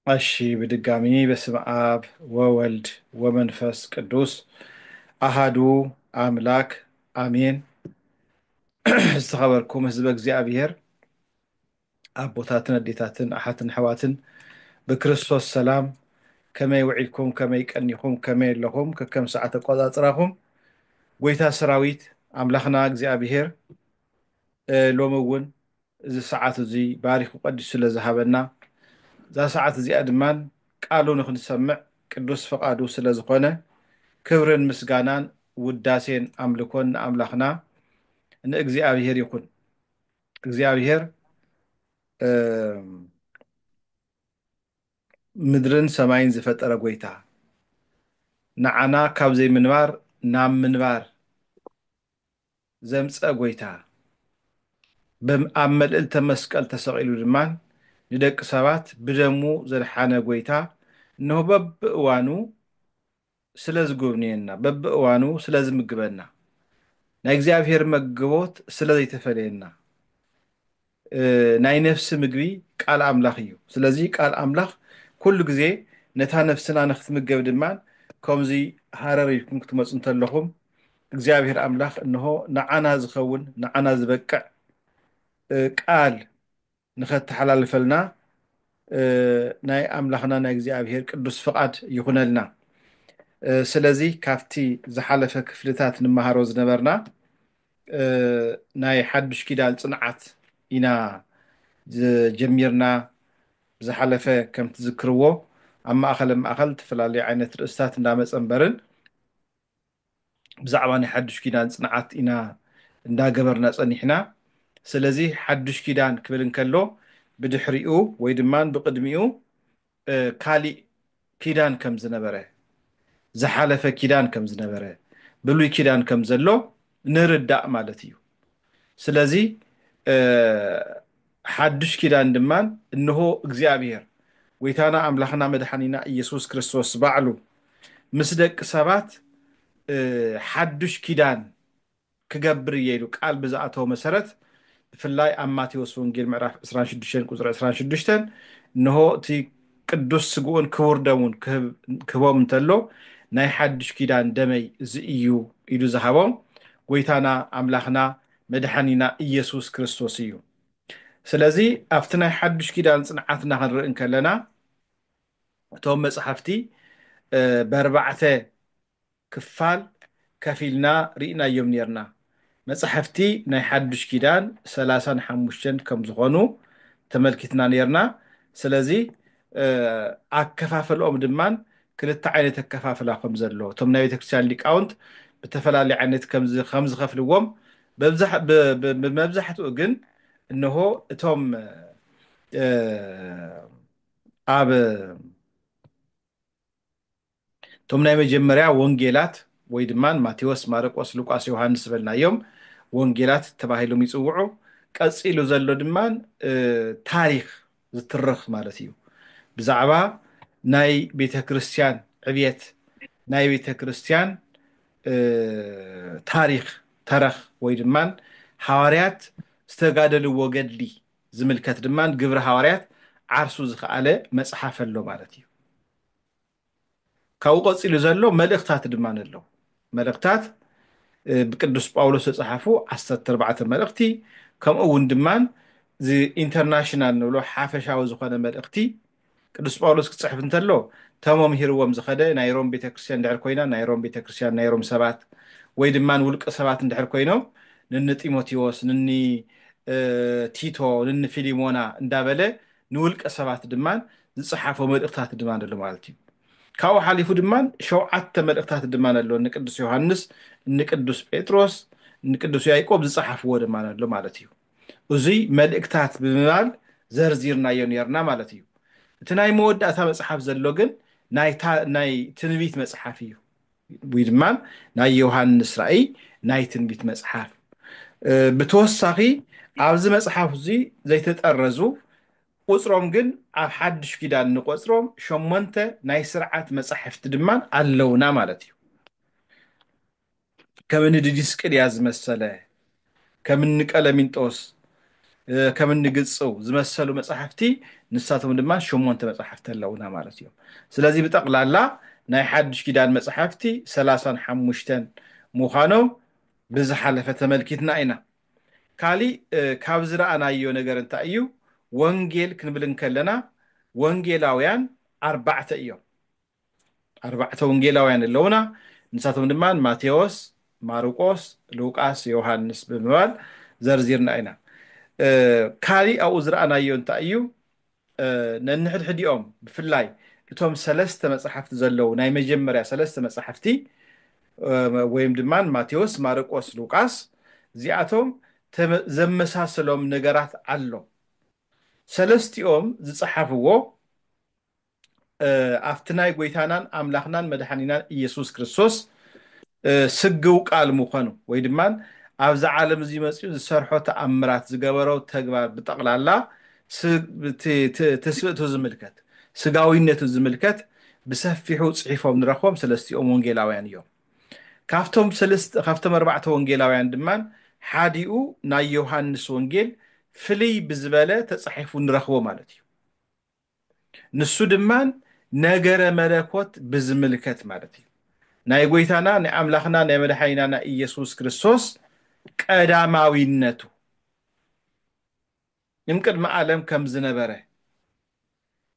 እሺ በድጋሚ በስመ አብ ወወልድ ወመንፈስ ቅዱስ አሃዱ አምላክ አሜን። ዝተኸበርኩም ህዝበ እግዚአብሔር አቦታትን አዴታትን አሓትን ኣሕዋትን ብክርስቶስ ሰላም ከመይ ውዒልኩም ከመይ ቀኒኹም ከመይ ኣለኹም ከከም ሰዓት ኣቆፃፅራኹም ጎይታ ሰራዊት ኣምላኽና እግዚአብሔር ሎሚ እውን እዚ ሰዓት እዚ ባሪኹ ቀዲሱ ስለ ዝሃበና እዛ ሰዓት እዚኣ ድማን ቃሉ ንክንሰምዕ ቅዱስ ፈቃዱ ስለ ዝኾነ ክብርን ምስጋናን ውዳሴን ኣምልኮን ንኣምላኽና ንእግዚአብሔር ይኹን። እግዚአብሔር ምድርን ሰማይን ዝፈጠረ ጎይታ ንዓና ካብ ዘይምንባር ናብ ምንባር ዘምፀአ ጎይታ ኣብ መልዕልተ መስቀል ተሰቂሉ ድማን ንደቂ ሰባት ብደሙ ዘድሓነ ጎይታ እነሆ በብእዋኑ ስለ ዝጉብንየና በብእዋኑ ስለ ዝምግበና ናይ እግዚአብሔር መግቦት ስለ ዘይተፈለየና ናይ ነፍሲ ምግቢ ቃል ኣምላኽ እዩ። ስለዚ ቃል ኣምላኽ ኩሉ ግዜ ነታ ነፍስና ንክትምገብ ድማን ከምዚ ሃረር ኢልኩም ክትመፁ እንተለኹም እግዚአብሔር ኣምላኽ እንሆ ንዓና ዝኸውን ንዓና ዝበቅዕ ቃል ንኸተሓላልፈልና ናይ ኣምላኽና ናይ እግዚአብሔር ቅዱስ ፍቃድ ይኹነልና። ስለዚ ካብቲ ዝሓለፈ ክፍልታት ንመሃሮ ዝነበርና ናይ ሓዱሽ ኪዳን ፅንዓት ኢና ጀሚርና ዝሓለፈ ከም ትዝክርዎ ኣብ ማእኸል ዝተፈላለዩ ዓይነት ርእስታት እንዳመፀ እምበርን ብዛዕባ ናይ ሓዱሽ ኪዳን ፅንዓት ኢና እንዳገበርና ፀኒሕና። ስለዚ ሓዱሽ ኪዳን ክብል እንከሎ ብድሕሪኡ ወይ ድማን ብቅድሚኡ ካሊእ ኪዳን ከም ዝነበረ ዝሓለፈ ኪዳን ከም ዝነበረ ብሉይ ኪዳን ከም ዘሎ ንርዳእ ማለት እዩ። ስለዚ ሓዱሽ ኪዳን ድማን እንሆ እግዚአብሔር ጎይታና ኣምላኽና መድሓኒና ኢየሱስ ክርስቶስ ባዕሉ ምስ ደቂ ሰባት ሓዱሽ ኪዳን ክገብር እየ ኢሉ ቃል ብዝኣተወ መሰረት ብፍላይ ኣብ ማቴዎስ ወንጌል ምዕራፍ 26 ቁፅሪ 26 እንሆ እቲ ቅዱስ ስግኡን ክቡር ደሙን ክህቦም እንተሎ ናይ ሓዱሽ ኪዳን ደመይ እዚ እዩ ኢሉ ዝሃቦም ጎይታና ኣምላኽና መድሓኒና ኢየሱስ ክርስቶስ እዩ። ስለዚ ኣብቲ ናይ ሓዱሽ ኪዳን ፅንዓትና ክንርኢ ከለና እቶም መፅሓፍቲ ብኣርባዕተ ክፋል ከፊልና ርኢናዮም ነርና። መፅሓፍቲ ናይ ሓዱሽ ኪዳን 35 ከም ዝኾኑ ተመልኪትና ነርና። ስለዚ ኣከፋፈልኦም ድማን ክልተ ዓይነት ኣከፋፍላ ከም ዘሎ እቶም ናይ ቤተክርስትያን ሊቃውንት ብተፈላለዩ ዓይነት ከም ዝኸፍልዎም ብመብዛሕትኡ ግን እንሆ እቶም ኣብ እቶም ናይ መጀመርያ ወንጌላት ወይ ድማን ማቴዎስ ማርቆስ ሉቃስ ዮሃንስ ዝበልናዮም ወንጌላት ተባሂሎም ይፅውዑ። ቀፂሉ ዘሎ ድማን ታሪክ ዝትርኽ ማለት እዩ ብዛዕባ ናይ ቤተክርስትያን ዕብየት ናይ ቤተክርስትያን ታሪክ ተረኽ ወይ ድማን ሓዋርያት ዝተጋደልዎ ገድሊ ዝምልከት ድማን ግብሪ ሓዋርያት ዓርሱ ዝከኣለ መፅሓፍ ኣሎ ማለት እዩ። ካብኡ ቀፂሉ ዘሎ መልእክታት ድማን ኣሎ። መልእክታት ብቅዱስ ጳውሎስ ዝተፅሓፉ 14 መልእክቲ ከምኡ እውን ድማን ኢንተርናሽናል ንብሎ ሓፈሻዊ ዝኾነ መልእክቲ ቅዱስ ጳውሎስ ክፅሕፍ እንተሎ ተሞም ሂርዎም ዝኸደ ናይ ሮም ቤተክርስትያን ድሕር ኮይና ናይ ሮም ቤተክርስትያን ናይ ሮም ሰባት ወይ ድማን ውልቀ ሰባት እንድሕር ኮይኖም ንኒ ጢሞቴዎስ ንኒ ቲቶ ንኒ ፊሊሞና እንዳበለ ንውልቀ ሰባት ድማን ዝፅሓፎ መልእክታት ድማን ኣሎ ማለት እዩ። ካብኡ ሓሊፉ ድማን 7 መልእክታት ድማን ኣሎ ንቅዱስ ዮሃንስ ንቅዱስ ጴጥሮስ ንቅዱስ ያዕቆብ ዝፅሓፍዎ ድማን ኣሎ ማለት እዩ። እዙይ መልእክታት ብምባል ዘርዚርናዮ ነርና ማለት እዩ። እቲ ናይ መወዳእታ መፅሓፍ ዘሎ ግን ናይ ትንቢት መፅሓፍ እዩ ወይ ድማን ናይ ዮሃንስ ራእይ ናይ ትንቢት መፅሓፍ ብተወሳኺ ኣብዚ መፅሓፍ እዚ ዘይተጠረዙ ቁፅሮም ግን ኣብ ሓዱሽ ኪዳን ንቆፅሮም 8 ናይ ስርዓት መፅሓፍቲ ድማን ኣለውና ማለት እዩ። ከምኒ ዲድስቅልያ ዝመሰለ ከምኒ ቀለሚንጦስ ከም እንግጽው ዝመሰሉ መጽሓፍቲ ንሳቶም ድማ 8 መጽሓፍቲ ኣለውና ማለት እዮም። ስለዚ ብጠቕላላ ናይ ሓድሽ ኪዳን መጽሓፍቲ 35 ምዃኖም ብዝሓለፈ ተመልኪትና ኢና። ካሊእ ካብ ዝረኣናዮ ነገር እንታይ እዩ? ወንጌል ክንብል ከለና ወንጌላውያን 4 እዮም። 4 ወንጌላውያን ኣለውና። ንሳቶም ድማ ማቴዎስ፣ ማርቆስ፣ ሉቃስ፣ ዮሃንስ ብምባል ዘርዚርና ኢና። ካሊእ ኣብኡ ዝረኣናዮ እንታይ እዩ? ነንሕድሕዲኦም ብፍላይ እቶም 3 መጽሓፍቲ ዘለዉ ናይ መጀመርያ 3 መጽሓፍቲ ወይም ድማ ማቴዎስ፣ ማርቆስ፣ ሉቃስ እዚኣቶም ዘመሳሰሎም ነገራት ኣሎ። ሰለስቲኦም ዝጸሓፍዎ ኣብቲ ናይ ጎይታናን ኣምላኽናን መድሓኒናን ኢየሱስ ክርስቶስ ስግው ቃል ምዃኑ ወይ ድማ ኣብዚ ዓለም እዚ መፅኡ ዝሰርሖ ተኣምራት ዝገበሮ ተግባር ብጠቕላላ ትስብእቱ ዝምልከት ስጋዊነቱ ዝምልከት ብሰፊሑ ጽሒፎም ንረኽቦም ሰለስቲኦም ወንጌላውያን እዮም። ካብቶም 4 ወንጌላውያን ድማ ሓዲኡ ናይ ዮሃንስ ወንጌል ፍልይ ብዝበለ ተጻሒፉ ንረኽቦ ማለት እዩ። ንሱ ድማ ነገረ መለኮት ብዝምልከት ማለት እዩ። ናይ ጎይታና ናይ ኣምላኽና ናይ መድሓኒናና ኢየሱስ ክርስቶስ ቀዳማዊነቱ ቅድሚ ዓለም ከም ዝነበረ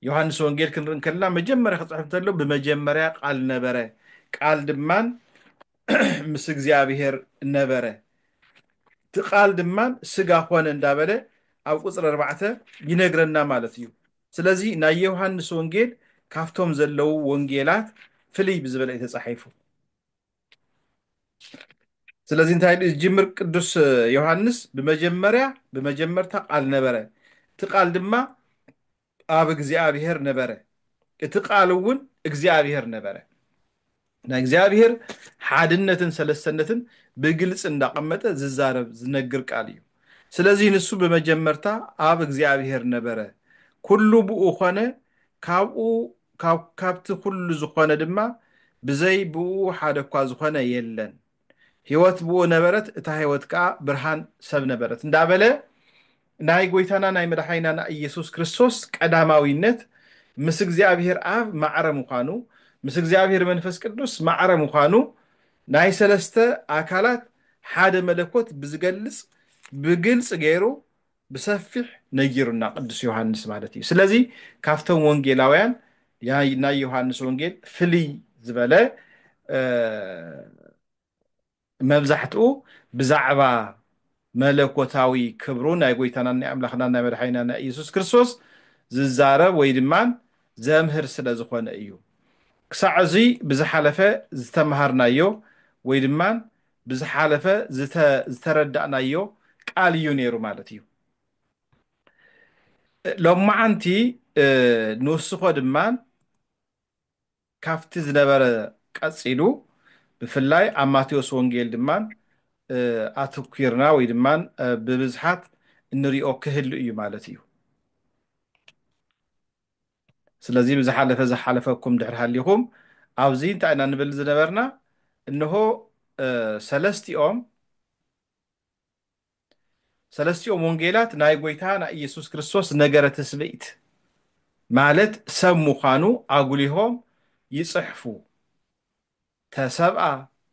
ዮሃንስ ወንጌል ክንርኢ ከለና መጀመርያ ክጽሕፍ እንተሎ ብመጀመርያ ቃል ነበረ፣ ቃል ድማ ምስ እግዚኣብሔር ነበረ፣ እቲ ቃል ድማ ስጋ ኮነ እንዳበለ ኣብ ቁጽሪ 4 ይነግረና ማለት እዩ። ስለዚ ናይ ዮሃንስ ወንጌል ካብቶም ዘለዉ ወንጌላት ፍልይ ብዝበለ እዩ ተጻሒፉ። ስለዚ እንታይ ዝጅምር ቅዱስ ዮሃንስ ብመጀመርታ ቃል ነበረ፣ እቲ ቃል ድማ ኣብ እግዚኣብሔር ነበረ፣ እቲ ቃል እውን እግዚኣብሔር ነበረ። ናይ እግዚኣብሔር ሓድነትን ሰለስተነትን ብግልጽ እንዳቐመጠ ዝዛረብ ዝነግር ቃል እዩ። ስለዚ ንሱ ብመጀመርታ ኣብ እግዚኣብሔር ነበረ፣ ኩሉ ብኡ ኾነ፣ ካብቲ ኩሉ ዝኾነ ድማ ብዘይ ብኡ ሓደ እኳ ዝኾነ የለን፣ ህይወት ብኡ ነበረት፣ እታ ህይወት ከዓ ብርሃን ሰብ ነበረት እንዳበለ ናይ ጎይታና ናይ መድሓኒናና ኢየሱስ ክርስቶስ ቀዳማዊነት ምስ እግዚኣብሔር አብ ማዕረ ምዃኑ ምስ እግዚኣብሔር መንፈስ ቅዱስ ማዕረ ምዃኑ ናይ 3 ኣካላት ሓደ መለኮት ብዝገልጽ ብግልጽ ገይሩ ብሰፊሕ ነጊሩና ቅዱስ ዮሃንስ ማለት እዩ። ስለዚ ካብቶም ወንጌላውያን ናይ ዮሃንስ ወንጌል ፍልይ ዝበለ መብዛሕትኡ ብዛዕባ መለኮታዊ ክብሩ ናይ ጎይታና ናይ ኣምላኽና ናይ መድሓኒናና ኢየሱስ ክርስቶስ ዝዛረብ ወይ ድማ ዘምህር ስለ ዝኾነ እዩ። ክሳዕ እዚ ብዝሓለፈ ዝተምሃርናዮ ወይ ድማ ብዝሓለፈ ዝተረዳእናዮ ቃል እዩ ነይሩ ማለት እዩ። ሎማዓንቲ ንውስኾ ድማ ካብቲ ዝነበረ ቀፂሉ ብፍላይ ኣብ ማቴዎስ ወንጌል ድማ ኣተኲርና ወይ ድማ ብብዝሓት እንሪኦ ክህሉ እዩ ማለት እዩ። ስለዚ ዝሓለፈኩም ድሕሪ ሃሊኹም ኣብዚ እንታይ ኢና ንብል ዝነበርና እንሆ ሰለስቲኦም ወንጌላት ናይ ጎይታ ናይ ኢየሱስ ክርስቶስ ነገረ ትስብእት ማለት ሰብ ምዃኑ ኣጉሊሆም ይጽሕፉ። ተሰብአ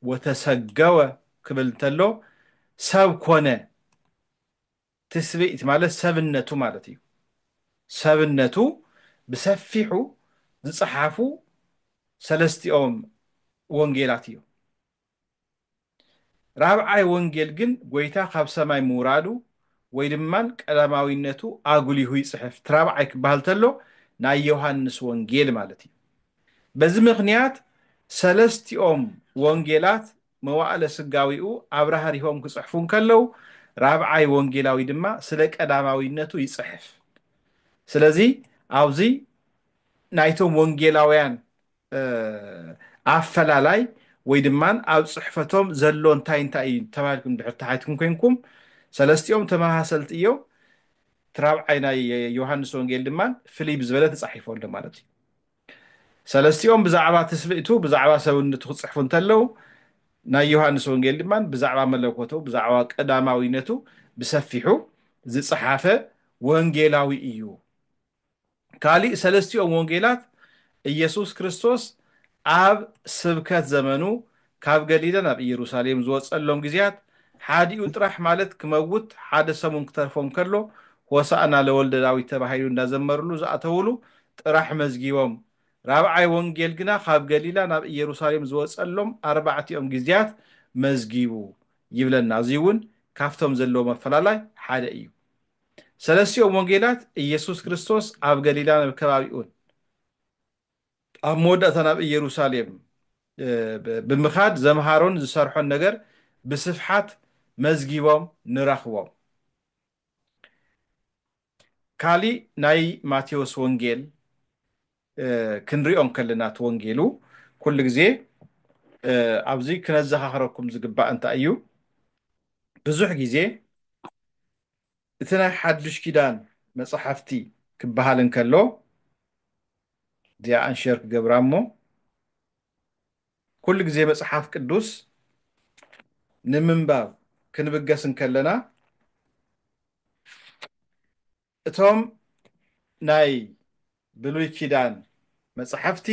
ወተሰገወ ክብል እንተሎ ሰብ ኮነ፣ ትስብእት ማለት ሰብነቱ ማለት እዩ። ሰብነቱ ብሰፊሑ ዝጽሓፉ ሰለስቲኦም ወንጌላት እዮም። ራብዓይ ወንጌል ግን ጎይታ ካብ ሰማይ ምውራዱ ወይ ድማ ቀዳማዊነቱ ኣጉሊሁ ይጽሕፍ ራብዓይ ክበሃል ተሎ ናይ ዮሃንስ ወንጌል ማለት እዩ። በዚ ምኽንያት ሰለስቲኦም ወንጌላት መዋዕለ ስጋዊኡ ኣብራሃሪሆም ክጽሕፉ ከለው ራብዓይ ወንጌላዊ ድማ ስለ ቀዳማዊነቱ ይጽሕፍ። ስለዚ ኣብዚ ናይቶም ወንጌላውያን ኣፈላላይ ወይ ድማ ኣብ ጽሕፈቶም ዘሎ እንታይ እዩ ተባሂልኩም ድሕር ተሓቲትኩም ኮይንኩም ሰለስቲኦም ተመሳሰልቲ እዮም። ራብዓይ ናይ ዮሃንስ ወንጌል ድማ ፍልይ ብዝበለ ተጻሒፉ ኣሎ ማለት እዩ። ሰለስቲኦም ብዛዕባ ትስብእቱ ብዛዕባ ሰብነቱ ክጽሕፉ እንተለው ናይ ዮሃንስ ወንጌል ድማ ብዛዕባ መለኮቱ ብዛዕባ ቀዳማዊነቱ ብሰፊሑ ዝፀሓፈ ወንጌላዊ እዩ ካልእ ሰለስቲኦም ወንጌላት ኢየሱስ ክርስቶስ ኣብ ስብከት ዘመኑ ካብ ገሊላ ናብ ኢየሩሳሌም ዝወፀሎም ግዜያት ሓዲኡ ጥራሕ ማለት ክመውት ሓደ ሰሙን ክተርፎም ከሎ ሆሳእና ለወልደ ዳዊት ተባሂሉ እንዳዘመርሉ ዝኣተውሉ ጥራሕ መዝጊቦም ራብዓይ ወንጌል ግና ካብ ገሊላ ናብ ኢየሩሳሌም ዝወፀሎም ኣርባዕቲኦም ግዜያት መዝጊቡ ይብለና እዚ እውን ካብቶም ዘለዎ መፈላላይ ሓደ እዩ ሰለስቲኦም ወንጌላት ኢየሱስ ክርስቶስ ኣብ ገሊላ ከባቢኡን ኣብ መወዳእታ ናብ ኢየሩሳሌም ብምኻድ ዘምሃሮን ዝሰርሖን ነገር ብስፍሓት መዝጊቦም ንረኽቦም ካልእ ናይ ማቴዎስ ወንጌል ክንሪኦም ከለና እቲ ወንጌሉ ኩሉ ግዜ ኣብዚ ክነዘኻኽረኩም ዝግባእ እንታይ እዩ ብዙሕ ግዜ እቲ ናይ ሓዱሽ ኪዳን መፅሓፍቲ ክበሃል እንከሎ እዚኣ ኣንሸር ክገብራ እሞ ኩሉ ግዜ መፅሓፍ ቅዱስ ንምንባብ ክንብገስ እንከለና እቶም ናይ ብሉይ ኪዳን መፅሓፍቲ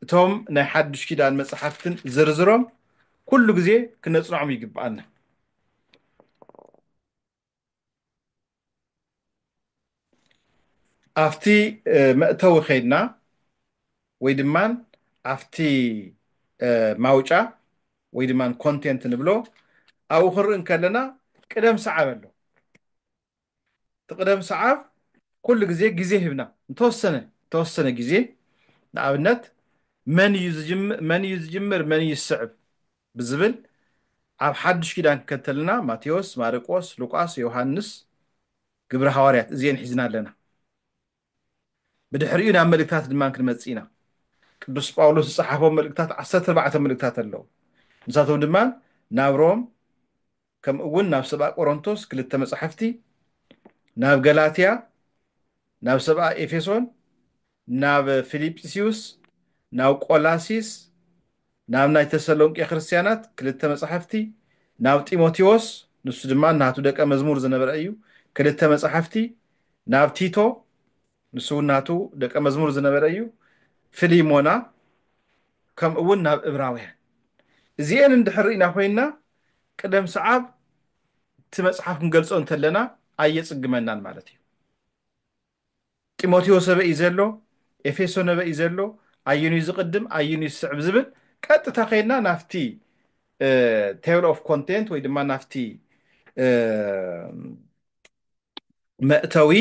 እቶም ናይ ሓዱሽ ኪዳን መፅሓፍትን ዝርዝሮም ኩሉ ግዜ ክነፅንዖም ይግባአና ኣብቲ መእተዊ ኸይድና ወይ ድማን ኣብቲ ማውጫ ወይ ድማን ኮንቴንት ንብሎ ኣብኡ ክንርኢ ከለና ቅደም ሰዓብ ኣሎ እቲ ቅደም ሰዓብ ኩሉ ግዜ ግዜ ሂብና እንተወሰነ ግዜ ንኣብነት መን እዩ ዝጅምር መን እዩ ዝስዕብ ብዝብል ኣብ ሓዱሽ ኪዳን ክንከተልና ማቴዎስ ማርቆስ ሉቃስ ዮሃንስ ግብረ ሃዋርያት እዚአን ሒዝና ኣለና بدحريو نعم ملكتات دمان كنمصينا ቅዱስ ጳውሎስ ዝፀሓፎም መልእክታት 14 መልእክታት ኣለዉ ንሳቶም ድማ ናብ ሮም ከምኡ እውን ናብ ሰብኣ ቆሮንቶስ ክልተ መፅሓፍቲ ናብ ገላትያ ናብ ሰብኣ ኤፌሶን ናብ ፊልጵስዩስ ናብ ቆላሲስ ናብ ናይ ተሰሎንቄ ክርስቲያናት ክልተ መፅሓፍቲ ናብ ጢሞቴዎስ ንሱ ድማ ናቱ ደቀ መዝሙር ዝነበረ እዩ ክልተ መፅሓፍቲ ናብ ቲቶ ንሱ ናቱ ደቀ መዝሙር ዝነበረ እዩ ፊሊሞና ከም እውን ናብ ዕብራውያን እዚአን እንድሕርኢና ኮይና ቅደም ሰዓብ እቲ መፅሓፍ ክንገልጾ እንተለና ኣየፅግመናን ማለት እዩ ጢሞቴዎስ ሰበኢ ዘሎ ኤፌሶ ነበኢ ዘሎ ኣየኑ ዝቅድም ኣየኑ ዝስዕብ ዝብል ቀጥታ ከይና ናፍቲ ቴብል ኦፍ ኮንቴንት ወይ ድማ ናፍቲ መእተዊ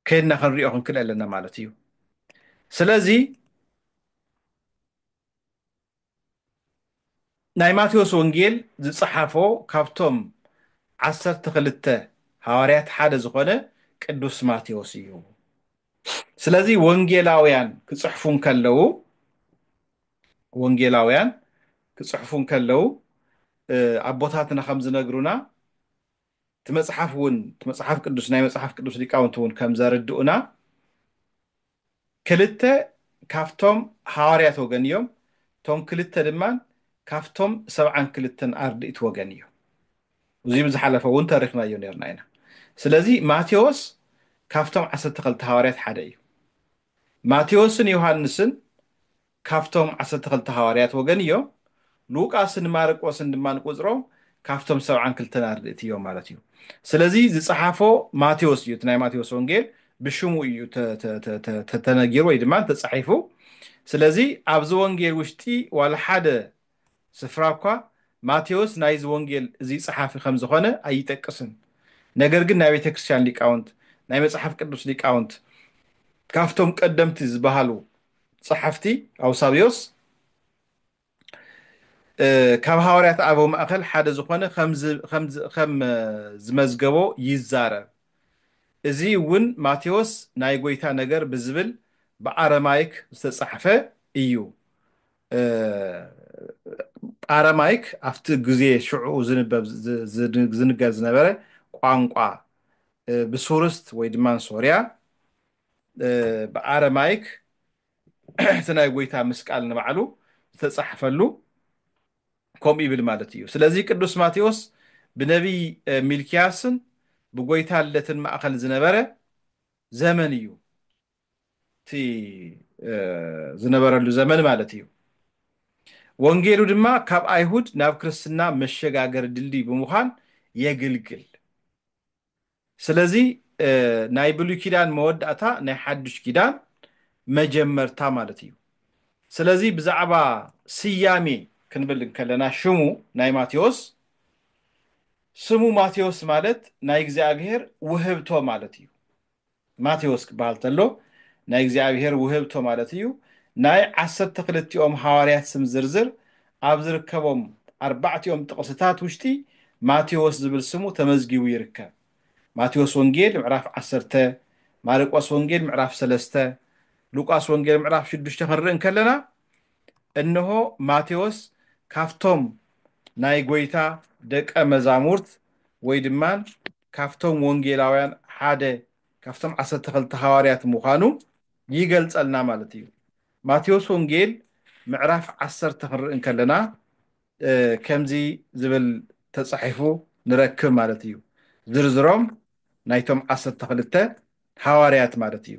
كيدنا خنريو خنكل لنا مالتيو سلازي ناي ماتيوس ونجيل زصحافو كابتوم 12 حواريات حدا زخونه قدوس ماتيوس يو سلازي ونجيلاويان كصحفون كلو ونجيلاويان كصحفون كلو عبوتاتنا خمس نغرونا تمصحف قدوس ناي مصحف قدوس ليقاونتون كم زردؤنا كلته كافتوم حواريات وغنيوم توم كلته دمان كافتوم 72 أردئت وغنيو وزي بزحلفه وون تاريخنا يو نيرنا هنا سلازي ماتيوس كافتوم 12 حواريات حدا እዩ ማቴዎስን ዮሐንስን ካፍቶም 12 حواريات ወገንዮም ሉቃስን ማርቆስን ድማ ንቁፅሮም ካፍቶም 72 ኣርድእት እዮም ማለት እዩ ስለዚ ዝፀሓፎ ማቴዎስ እዩ ናይ ማቴዎስ ወንጌል ብሽሙ እዩ ተነጊሩ ወይ ድማ ተጻሒፉ ስለዚ ኣብዚ ወንጌል ውሽጢ ዋላ ሓደ ስፍራ እኳ ማቴዎስ ናይዚ ወንጌል እዚ ጸሓፊ ከም ዝኾነ ኣይጠቅስን ነገር ግን ናይ ቤተክርስትያን ሊቃውንት ናይ መጽሓፍ ቅዱስ ሊቃውንት ካፍቶም ቀደምቲ ዝበሃሉ ጸሓፍቲ ኣውሳብዮስ ካብ ሃዋርያት ኣበው ማእኸል ሓደ ዝኾነ ከም ዝመዝገቦ ይዛረብ እዚ እውን ማቴዎስ ናይ ጎይታ ነገር ብዝብል በአረማይክ ዝተጻሕፈ እዩ አረማይክ ኣብቲ ግዜ ሽዑ ዝንበብ ዝንገር ዝነበረ ቋንቋ ብሱርስት ወይ ድማ ሶርያ በአረማይክ እቲ ናይ ጎይታ መስቃል ንባዕሉ ዝተጻሕፈሉ كم يبل مالتيو سلازي قدوس ماتيوس بنبي ميلكياسن بقويتا اللتن ما أخل زنبرة زمنيو تي زنبرة له زمن مالتيو وانجيلو دما كاب أيهود ناب كريستنا مشجاجر دلدي بمخان يقلقل سلازي نايبلو كيدان مود أتا نحدش كيدان مجمرتا مالتيو سلازي بزعبا سيامي كنبل كلنا شمو ناي ماتيوس سمو ماتيوس مالت ناي እግዚአብሔር ውህብቶ ማለት እዩ ማቴዎስ ክበሃል ተሎ ናይ እግዚአብሔር ውህብቶ ማለት እዩ ናይ 12 ሐዋርያት ስም ዝርዝር ኣብ ዝርከቦም ኣርባዕቲኦም ጥቕስታት ውሽጢ ማቴዎስ ዝብል ስሙ ተመዝጊቡ ይርከብ ማቴዎስ ወንጌል ምዕራፍ 10 ማርቆስ ወንጌል ምዕራፍ 3 ሉቃስ ወንጌል ምዕራፍ 6 ክንርኢ ከለና እነሆ ማቴዎስ ካፍቶም ናይ ጎይታ ደቀ መዛሙርት ወይ ድማን ካፍቶም ወንጌላውያን ሓደ ካፍቶም 12 ሐዋርያት ምዃኑ ይገልጸልና ማለት እዩ ማቴዎስ ወንጌል ምዕራፍ 10 ክንርኢ ከለና ከምዚ ዝብል ተጻሒፉ ንረክብ ማለት እዩ ዝርዝሮም ናይቶም 12 ሐዋርያት ማለት እዩ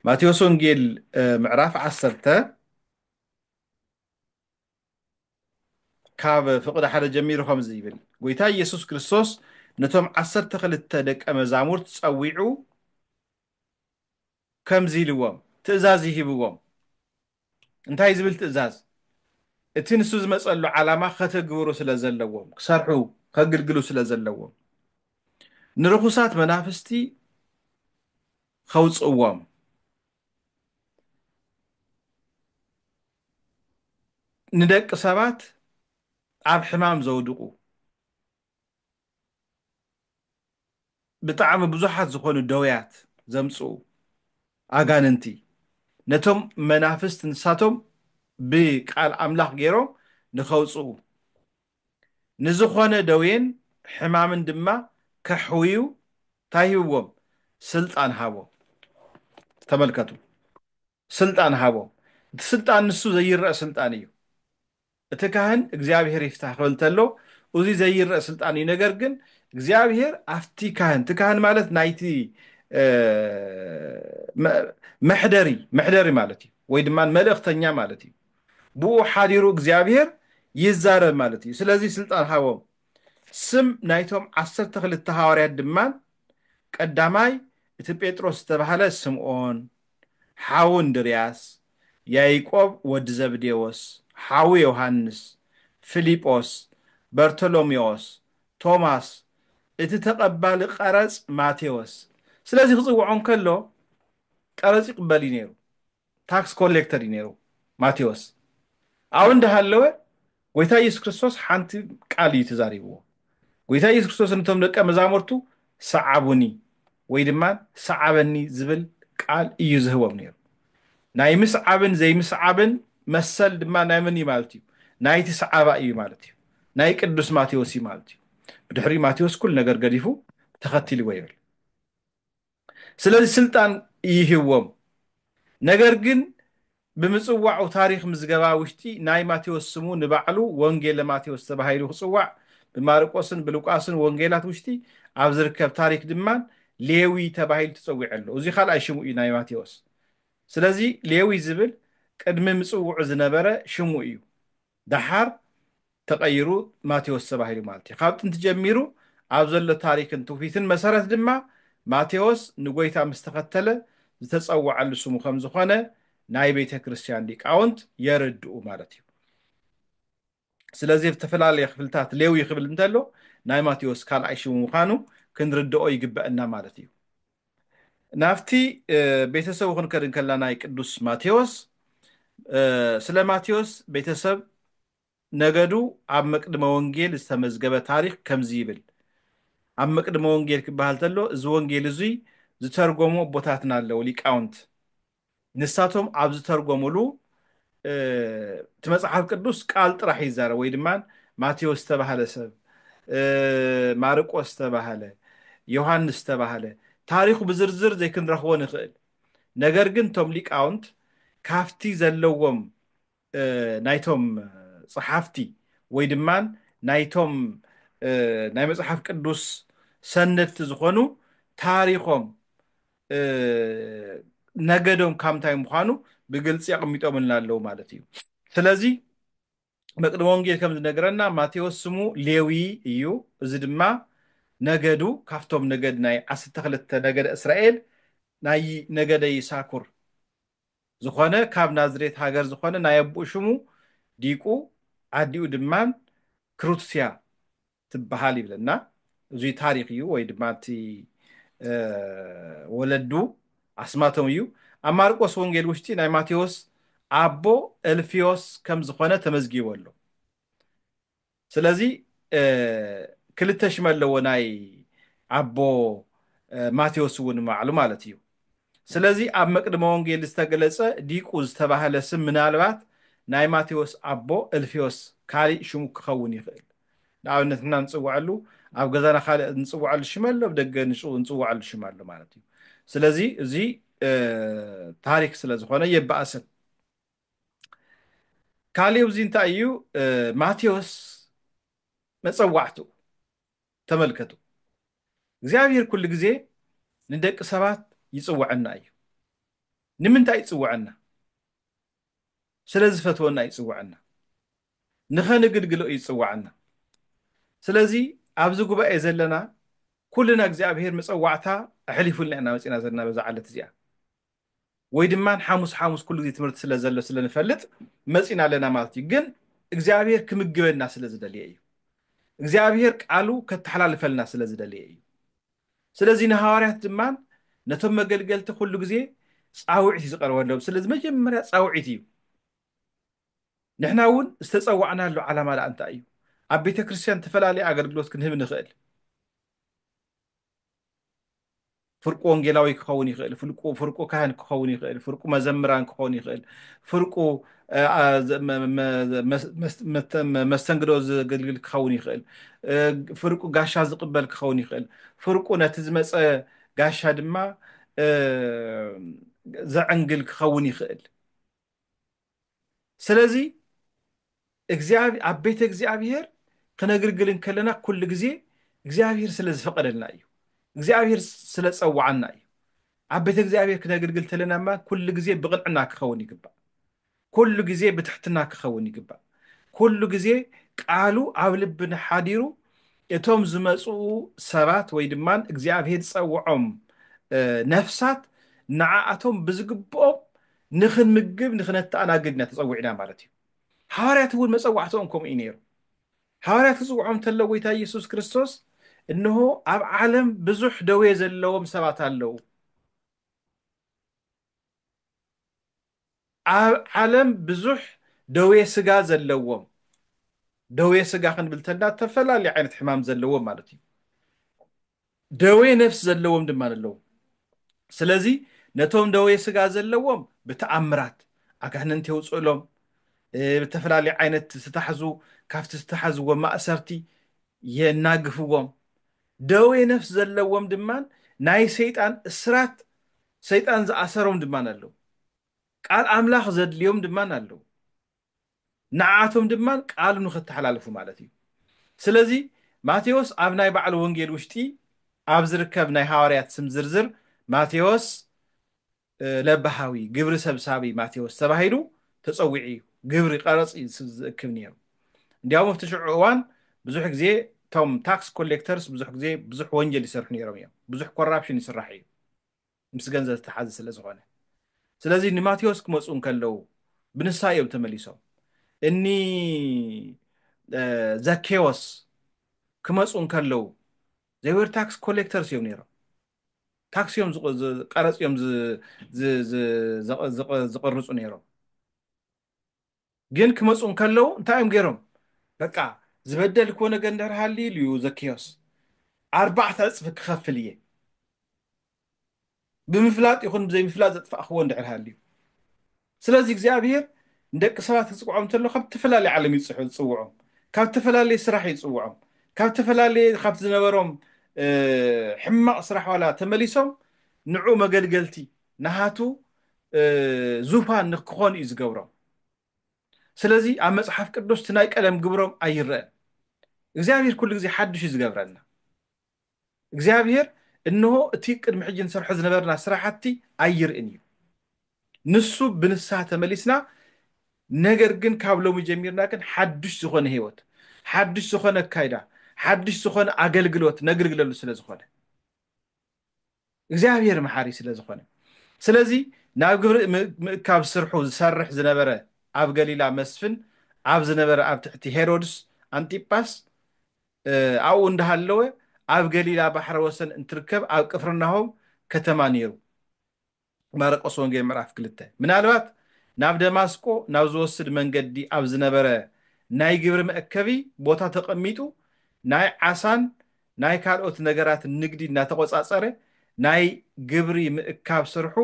ማቴዎስ ወንጌል ምዕራፍ 10 ካብ ፍቅድ ሓደ ጀሚሩ ከምዚ ይብል ጎይታ ኢየሱስ ክርስቶስ ነቶም 12 ደቀ መዛሙርት ጸዊዑ ከምዚ ኢልዎም ትእዛዝ ይሂብዎም እንታይ ዝብል ትእዛዝ እቲ ንሱ ዝመጸሉ ዓላማ ከተግብሩ ስለ ዘለዎም ክሰርሑ ከግልግሉ ስለ ዘለዎም ንርኩሳት መናፍስቲ ከውጽዎም ንደቂ ሰባት ኣብ ሕማም ዘውድቁ ብጣዕሚ ብዙሓት ዝኾኑ ደውያት ዘምጽኡ ኣጋንንቲ ነቶም መናፍስት ንሳቶም ብቃል ኣምላኽ ገይሮም ንኸውጽኡ ንዝኾነ ደዌን ሕማምን ድማ ከሕውዩ ታይህብዎም ስልጣን ሃቦም ተመልከቱ ስልጣን ሃቦም እቲ ስልጣን ንሱ ዘይርአ ስልጣን እዩ እቲ ካህን እግዚአብሔር ይፍታህ ክብል ተሎ እዚ ዘይርአ ስልጣን እዩ ነገር ግን እግዚአብሔር ኣፍቲ ካህን ማለት ናይቲ መሕደሪ ማለት እዩ ወይ ድማ መልእኽተኛ ማለት እዩ ብኡ ሓዲሩ እግዚአብሔር ይዛረብ ማለት እዩ ስለዚህ ስልጣን ሃቦም ስም ናይቶም 12 ሐዋርያት ድማ ቀዳማይ እቲ ጴጥሮስ ዝተባህለ ስምዖን ሓው እንድርያስ ያዕቆብ ወዲ ዘብዴዎስ ሓው ዮሐንስ ፊልጶስ በርቶሎሜዎስ ቶማስ እቲ ተቐባሊ ቀረጽ ማቴዎስ ስለዚህ ክጽውዖን ከሎ ቀረጽ ይቅበል ነይሩ ታክስ ኮሌክተር ነይሩ ማቴዎስ ኣብ እንዳሃለወ ጎይታ ኢየሱስ ክርስቶስ ሓንቲ ቃል እዩ ተዛሪብዎ ጎይታ ኢየሱስ ክርስቶስ ነቶም ደቀ መዛሙርቱ ሰዓቡኒ ወይ ድማ ሰዓበኒ ዝብል ቃል እዩ ዝህቦም ነይሩ ናይ ምስዓብን ዘይምስዓብን መሰል ድማ ናይ ምን እዩ ማለት እዩ ናይቲ ሰዓባ እዩ ማለት እዩ ናይ ቅዱስ ማቴዎስ እዩ ማለት እዩ ብድሕሪ ማቴዎስ ኩል ነገር ገዲፉ ተኸቲልዎ ይብል ስለዚህ ስልጣን ይህቦም ነገር ግን ብምጽዋዑ ታሪክ ምዝገባ ውሽጢ ናይ ማቴዎስ ስሙ ንባዕሉ ወንጌል ማቴዎስ ተባሂሉ ክጽዋዕ ብማርቆስን ብሉቃስን ወንጌላት ውሽጢ ኣብ ዝርከብ ታሪክ ድማ ሌዊ ተባሂሉ ተጸዊዕ ኣሎ እዚ ካልኣይ ሽሙ እዩ ናይ ማቴዎስ ስለዚህ ሌዊ ዝብል ቅድሚ ምጽውዑ ዝነበረ ሽሙ እዩ ደሓር ተቀይሩ ማቴዎስ ተባሂሉ ማለት እዩ ካብ ጥንቲ ጀሚሩ ኣብ ዘሎ ታሪክን ትውፊትን መሰረት ድማ ማቴዎስ ንጎይታ ምስተኸተለ ዝተጸውዓሉ ስሙ ከም ዝኾነ ናይ ቤተ ክርስቲያን ሊቃውንት የረድኡ ማለት እዩ ስለዚህ ዝተፈላለዩ ክፍልታት ሌዊ ክብል እንተሎ ናይ ማቴዎስ ካልኣይ ሽሙ ምዃኑ ክንርድኦ ይግበአና ማለት እዩ ናፍቲ ቤተሰብ ክንከድ ከለና ናይ ቅዱስ ማቴዎስ ስለ ማቴዎስ ቤተሰብ ነገዱ ኣብ መቅድመ ወንጌል ዝተመዝገበ ታሪክ ከምዚ ይብል ኣብ መቅድመ ወንጌል ክበሃል ተሎ እዚ ወንጌል እዚ ዝተርጎሙ ቦታትና ኣለው ሊቃውንት ንሳቶም ኣብ ዝተርጎሙሉ እቲ መጽሓፍ ቅዱስ ቃል ጥራሕ ይዛረብ ወይ ድማ ማቴዎስ ተባሃለ ሰብ ማርቆስ ተባሃለ ዮሐንስ ተባሃለ ታሪኹ ብዝርዝር ዘይክንረኽቦ ንኽእል ነገር ግን ቶም ሊቃውንት ካፍቲ ዘለዎም ናይቶም صحافتي ويدمان نايتوم ناي مصحف قدوس سنت زخونو تاريخهم ነገዶም ካምታይ ምዃኑ ብግልፂ ኣቐሚጦምልና ኣለዉ ማለት እዩ ስለዚ መቅድመ ወንጌል ከም ዝነገረና ማቴዎስ ስሙ ሌዊ እዩ እዚ ድማ ነገዱ ካፍቶም ነገድ ናይ 12 ነገደ እስራኤል ናይ ነገደ ይሳኩር ዝኾነ ካብ ናዝሬት ሃገር ዝኾነ ናይ ኣቦኡ ሽሙ ዲቁ ዓዲኡ ድማን ክሩትስያ ትበሃል ይብለና እዚ ታሪክ እዩ ወይ ድማ እቲ ወለዱ ኣስማቶም እዩ ኣብ ማርቆስ ወንጌል ውሽጢ ናይ ማቴዎስ ኣቦ ኤልፊዮስ ከም ዝኾነ ተመዝጊቡ ኣሎ ስለዚ ክልተ ሽመ ኣለዎ ናይ ኣቦ ማቴዎስ እውን ማዕሉ ማለት እዩ ስለዚ ኣብ መቅድመ ወንጌል ዝተገለጸ ዲቁ ዝተባህለ ስም ምናልባት ናይ ማቴዎስ ኣቦ ኤልፊዮስ ካሊእ ሽሙ ክኸውን ይኽእል ንኣብነት እና ንፅውዓሉ ኣብ ገዛና ካልእ ንፅውዓሉ ሽም ኣሎ ብደገ ንፅውዓሉ ሽም ኣሎ ማለት እዩ ስለዚ እዚ ታሪክ ስለ ዝኾነ የበኣስን ካሊእ እዚ እንታይ እዩ ማቴዎስ መፀዋዕቱ ተመልከቱ እግዚአብሔር ኩሉ ግዜ ንደቂ ሰባት ይፅውዐና እዩ ንምንታይ ይፅውዐና ስለዚ ፈትወና ይፅውዐና ንኸንግልግሎ ይፅውዐና ስለዚ ኣብዚ ጉባኤ ዘለና ኩልና እግዚአብሔር መፀዋዕታ ኣሕሊፉልና ኢና መፂና ዘለና በዛ ዓለት እዚኣ ወይ ድማ ሓሙስ ሓሙስ ኩሉ ግዜ ትምህርቲ ስለ ዘሎ ስለ ንፈልጥ መፂና ኣለና ማለት እዩ ግን እግዚአብሔር ክምግበና ስለ ዝደልየ እዩ እግዚአብሔር ቃሉ ከተሓላልፈልና ስለ ዝደልየ እዩ ስለዚ ንሃዋርያት ድማ ነቶም መገልገልቲ ኩሉ ግዜ ፃውዒት ዝቀርበሎም ስለዚ መጀመርያ ፃውዒት እዩ ንሕና እውን ዝተፀዋዕናሉ ዓላማ ላ እንታይ እዩ ኣብ ቤተ ክርስቲያን ተፈላለየ ኣገልግሎት ክንህብ ንኽእል ፍርቁ ወንጌላዊ ክኸውን ይኽእል ፍርቁ ካህን ክኸውን ይኽእል ፍርቁ መዘምራን ክኸውን ይኽእል ፍርቁ መስተንግዶ ዝገልግል ክኸውን ይኽእል ፍርቁ ጋሻ ዝቅበል ክኸውን ይኽእል ፍርቁ ነቲ ዝመፀ ጋሻ ድማ ዘዕንግል ክኸውን ይኽእል ስለዚ ኣብ ቤተ እግዚአብሔር ክነግልግልን ከለና ኩሉ ግዜ እግዚአብሔር ስለ ዝፈቀደልና እዩ እግዚአብሔር ስለ ፀዋዓና እዩ ኣብ ቤተ እግዚአብሔር ክነግልግል ተለና ማ ኩሉ ግዜ ብቕንዕና ክኸውን ይግባእ ኩሉ ግዜ ብትሕትና ክኸውን ይግባእ ኩሉ ግዜ ቃሉ ኣብ ልብና ሓዲሩ እቶም ዝመፁ ሰባት ወይ ድማ እግዚአብሔር ፀውዖም ነፍሳት ንዓኣቶም ብዝግብኦም ንኽንምግብ ንኽነተኣናግድና ተፀዊዕና ማለት እዩ حواريات هو المسوعتهم كم إنير حواريات كسوعهم تلو ويتا يسوع كريستوس إنه أب عالم بزح دويز اللوم سبعة اللو عالم بزح دوي سجاز اللوم دوي سجا خن بالتنا تفلا اللي عينت حمام زلوم مالتي دوي نفس زلوم دمان اللوم سلازي نتوم دوي سجاز اللوم بتأمرات أكهن أنت وصلهم بتفلالي عينت ستحزو كافت ستحزو ومأسرتي يناقفوهم دوي نفس زلوهم دمان ناي سيطان اسرات سيطان زأسرهم دمان اللو قال أملاخ زد اليوم دمان اللو نعاتهم دمان قالوا نخت حلالفو مالتي سلازي ماتيوس أبناي بعل ونجيل وشتي أبزركب ناي هاوريات سمزرزر ماتيوس لبهاوي قبر سبسابي ماتيوس سبهيلو تصوعي قبري قرص يسكب نيرو دياو مفتشع عوان بزح جزي توم تاكس كوليكترز بزح جزي بزح وانجل يسرح نيرو يا بزح كورابشن يسرحي مسجن زي تحدث لزغانه سلازي إن ماتيوس كمسؤول كلو بنسايب تمليسو إني زاكيوس كمسؤول كلو زي وير تاكس كوليكترز يوم نيرو تاكس يوم قرص يوم زقرصو نيرو جن كمسؤول كلو تايم غيرهم بقى زبدل كونه جندر حالي ليو زكيوس 4 أصف كخفليه بمفلات يكون زي مفلات تفاخو ندعر حالي سلازي እግዚአብሔር እንደቅ ሰባት ጽውዖም ተሎ ካብ ተፈላለየ ዓለም ይጽሑ ጽውዖም ካብ ተፈላለየ ስራሕ ይጽውዖም ካብ ተፈላለየ ካብ ዝነበሮም ሕማቕ ስራሕ ዋላ ተመሊሶም ንዑ መገልገልቲ ናሃቱ ዙፋን ንክኾን እዩ ዝገብሮም ስለዚህ ኣብ መጽሓፍ ቅዱስ እቲ ናይ ቀደም ግብሮም ኣይርአን። እግዚኣብሔር ኩሉ ግዜ ሓድሽ እዩ ዝገብረልና። እግዚኣብሔር እንሆ እቲ ቅድሚ ሕጂ ንሰርሖ ዝነበርና ስራሕቲ ኣይርአን እዩ። ንሱ ብንስሓ ተመሊስና ነገር ግን ካብ ሎሚ ጀሚርና ግን ሓድሽ ዝኾነ ህይወት፣ ሓድሽ ዝኾነ ኣካይዳ፣ ሓድሽ ዝኾነ ኣገልግሎት ነግልግለሉ ስለ ዝኾነ እግዚኣብሔር መሓሪ ስለ ዝኾነ ስለዚ ናብ ግብሪ ምእካብ ስርሑ ዝሰርሕ ዝነበረ ኣብ ገሊላ መስፍን ኣብ ዝነበረ ኣብ ትሕቲ ሄሮድስ ኣንጢጳስ ኣብኡ እንዳሃለወ ኣብ ገሊላ ባሕረ ወሰን እንትርከብ ኣብ ቅፍርናሆም ከተማ ነይሩ። ማርቆስ ወንጌል ምዕራፍ 2 ምናልባት ናብ ደማስቆ ናብ ዝወስድ መንገዲ ኣብ ዝነበረ ናይ ግብሪ መእከቢ ቦታ ተቐሚጡ ናይ ዓሳን ናይ ካልኦት ነገራት ንግዲ እናተቆፃፀረ ናይ ግብሪ ምእካብ ስርሑ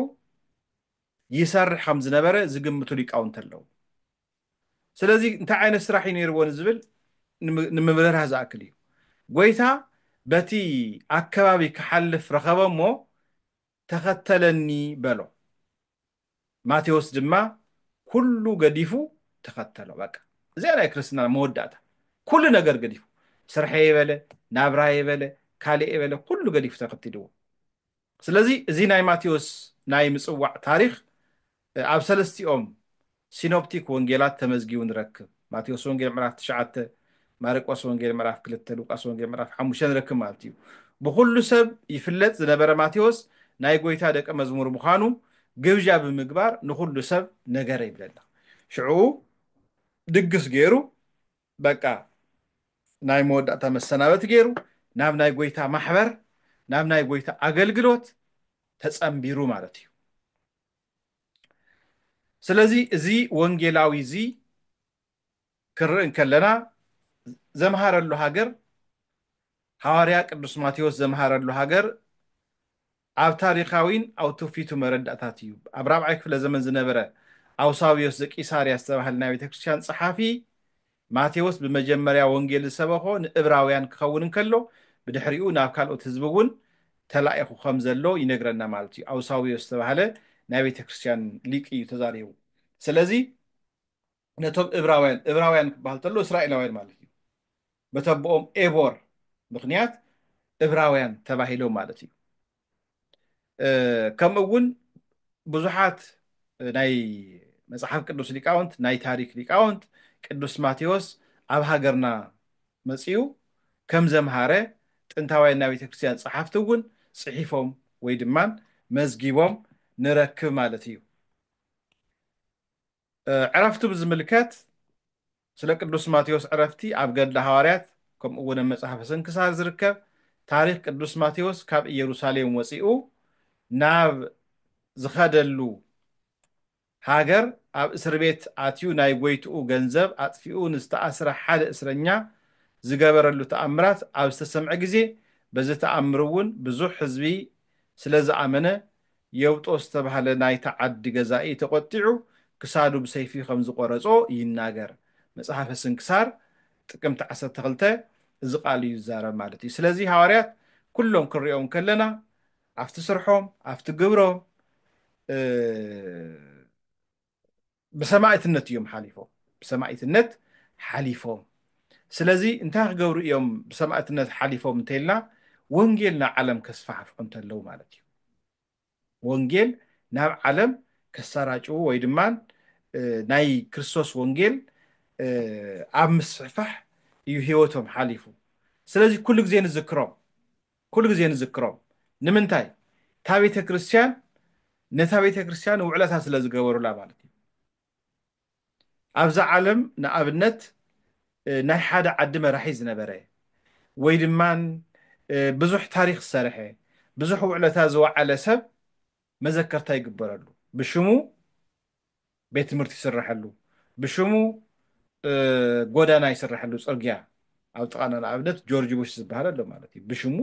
ይሰርሕ ከም ዝነበረ ዝግምቱ ሊቃውንት ኣለዉ። ስለዚ እንታይ ዓይነት ስራሕ እዩ ነይርዎ ንዝብል ንምብረራ ዝኣክል እዩ። ጎይታ በቲ ኣከባቢ ክሓልፍ ረኸቦ እሞ ተኸተለኒ በሎ። ማቴዎስ ድማ ኩሉ ገዲፉ ተኸተሎ። በቃ እዚኣ ናይ ክርስትና መወዳእታ ኩሉ ነገር ገዲፉ ስርሐ የበለ ናብራ የበለ ካልእ የበለ ኩሉ ገዲፉ ተኸቲልዎ። ስለዚ እዚ ናይ ማቴዎስ ናይ ምፅዋዕ ታሪክ ኣብ ሰለስቲኦም ሲኖፕቲክ ወንጌላት ተመዝጊቡ ንረክብ። ማቴዎስ ወንጌል ምዕራፍ 9፣ ማርቆስ ወንጌል ምዕራፍ 2፣ ሉቃስ ወንጌል ምዕራፍ 5 ንረክብ ማለት እዩ። ብኩሉ ሰብ ይፍለጥ ዝነበረ ማቴዎስ ናይ ጎይታ ደቀ መዝሙር ምዃኑ ግብዣ ብምግባር ንኩሉ ሰብ ነገረ ይብለና። ሽዑ ድግስ ገይሩ በቃ ናይ መወዳእታ መሰናበት ገይሩ ናብ ናይ ጎይታ ማሕበር ናብ ናይ ጎይታ ኣገልግሎት ተጸምቢሩ ማለት እዩ። ስለዚ እዚ ወንጌላዊ እዚ ክርእ ከለና ዘምሃረሉ ሃገር ሐዋርያ ቅዱስ ማቴዎስ ዘምሃረሉ ሃገር ኣብ ታሪኻዊን ኣብ ትውፊቱ መረዳእታት እዩ። ኣብ 4ይ ክፍለ ዘመን ዝነበረ ኣውሳዊዮስ ዘቂሳርያ ዝተባሃለ ናይ ቤተክርስትያን ጸሓፊ ማቴዎስ ብመጀመርያ ወንጌል ዝሰበኾ ንዕብራውያን ክኸውን እንከሎ ብድሕሪኡ ናብ ካልኦት ህዝቢ እውን ተላኢኹ ከም ዘሎ ይነግረና ማለት እዩ። ኣውሳዊዮስ ዝተባሃለ ናይ ቤተክርስትያን ሊቅ እዩ ተዛሪቡ። ስለዚ ነቶም ዕብራውያን ክበሃል ተሎ እስራኤላውያን ማለት እዩ። በተቦኦም ኤቦር ምክንያት ዕብራውያን ተባሂሎም ማለት እዩ። ከምኡ እውን ብዙሓት ናይ መጽሓፍ ቅዱስ ሊቃውንት ናይ ታሪክ ሊቃውንት ቅዱስ ማቴዎስ ኣብ ሃገርና መፅኡ ከም ዘምሃረ ጥንታውያን ናይ ቤተክርስትያን ጸሓፍቲ እውን ጽሒፎም ወይ ድማ መዝጊቦም ንረክብ ማለት እዩ። ዕረፍቱ ብዝምልከት ስለ ቅዱስ ማቴዎስ ዕረፍቲ ኣብ ገድሊ ሐዋርያት ከምኡ እውን መጽሓፈ ስንክሳር ዝርከብ ታሪክ ቅዱስ ማቴዎስ ካብ ኢየሩሳሌም ወፂኡ ናብ ዝኸደሉ ሃገር ኣብ እስር ቤት ኣትዩ ናይ ጎይትኡ ገንዘብ ኣጥፊኡ ንዝተኣስረ ሓደ እስረኛ ዝገበረሉ ተኣምራት ኣብ ዝተሰምዐ ግዜ በዚ ተኣምር እውን ብዙሕ ህዝቢ ስለ ዝኣመነ የውጦስ ዝተባሃለ ናይ ተዓዲ ገዛኢ ተቆጢዑ ክሳዱ ብሰይፊ ከም ዝቆረጾ ይናገር መጽሓፈ ስንክሳር ጥቅምቲ 12 እዚ ቃል እዩ ዝዛረብ ማለት እዩ። ስለዚ ሐዋርያት ኩሎም ክንሪኦም ከለና ኣብቲ ስርሖም ኣብቲ ግብሮም ብሰማዕትነት እዮም ሓሊፎም ብሰማዕትነት ሓሊፎም። ስለዚ እንታይ ክገብሩ እዮም ብሰማዕትነት ሓሊፎም እንተኢልና ወንጌል ናብ ዓለም ከስፋሕፍሑ እንተለዉ ማለት እዩ። ወንጌል ናብ ዓለም ከሰራጭው ወይ ድማ ናይ ክርስቶስ ወንጌል ኣብ ምስሕፋሕ እዩ ህይወቶም ሓሊፉ። ስለዚ ኩሉ ግዜ ንዝክሮም ንምንታይ እታ ቤተ ክርስቲያን ነታ ቤተ ክርስቲያን ውዕለታ ስለ ዝገበሩላ ማለት እዩ። ኣብዛ ዓለም ንኣብነት ናይ ሓደ ዓዲ መራሒ ዝነበረ ወይ ድማ ብዙሕ ታሪክ ዝሰርሐ ብዙሕ ውዕለታ ዝወዓለ ሰብ መዘከርታ ይግበረሉ። ብሽሙ ቤት ትምህርቲ ይስረሐሉ፣ ብሽሙ ጎዳና ይስረሐሉ፣ ፅርግያ ኣብ ጥቃና ንኣብነት ጆርጅ ቡሽ ዝበሃል ኣሎ ማለት እዩ። ብሽሙ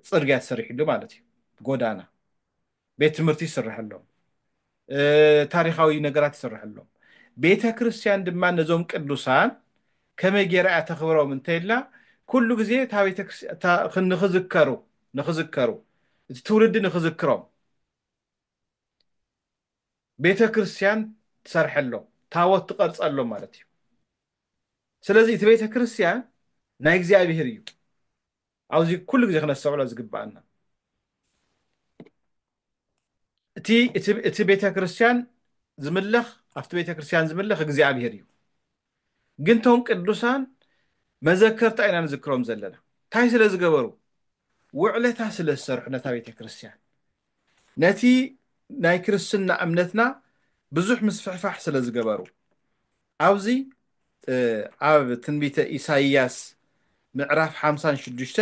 ፅርግያ ተሰሪሕሉ ማለት እዩ። ጎዳና ቤት ትምህርቲ ይስረሐሎም፣ ታሪካዊ ነገራት ይስረሐሎም። ቤተ ክርስቲያን ድማ ነዞም ቅዱሳን ከመይ ጌራ እያ ተኽብሮም እንተኢልና ኩሉ ግዜ እታ ቤተ ክርስቲያን ንኽዝከሩ እቲ ትውልዲ ንኽዝክሮም ቤተ ክርስቲያን ትሰርሐሎም፣ ታቦት ትቀርጸሎም ማለት እዩ ስለዚ እቲ ቤተ ክርስቲያን ናይ እግዚኣብሔር እዩ ኣብዚ ኩሉ ግዜ ክነስተውዕሎ ዝግባአና እቲ ቤተ ክርስቲያን ዝምለኽ ኣብቲ ቤተ ክርስቲያን ዝምለኽ እግዚኣብሔር እዩ ግን ቶም ቅዱሳን መዘከርታ ኢና ንዝክሮም ዘለና እንታይ ስለ ዝገበሩ ውዕለታ ስለ ዝሰርሑ ነታ ቤተ ክርስቲያን ነቲ ናይ ክርስትና እምነትና ብዙሕ ምስፍሕፋሕ ስለ ዝገበሩ ኣብዚ ኣብ ትንቢተ ኢሳይያስ ምዕራፍ 56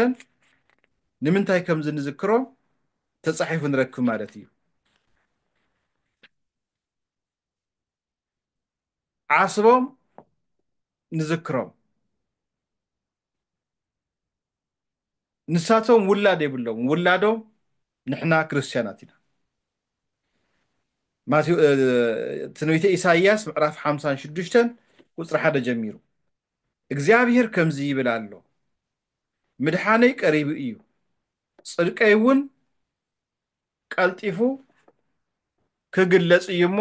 ንምንታይ ከም ዝንዝክሮም ተጻሒፉ ንረክብ ማለት እዩ ዓስቦም ንዝክሮም ንሳቶም ውላድ የብሎም ውላዶም ንሕና ክርስቲያናት ኢና ትንቢተ ኢሳይያስ ምዕራፍ 56 ቁፅሪ 1 ጀሚሩ እግዚአብሔር ከምዚ ይብል ኣሎ ምድሓነይ ቀሪቡ እዩ ጽድቀይ እውን ቀልጢፉ ክግለጽ እዩ እሞ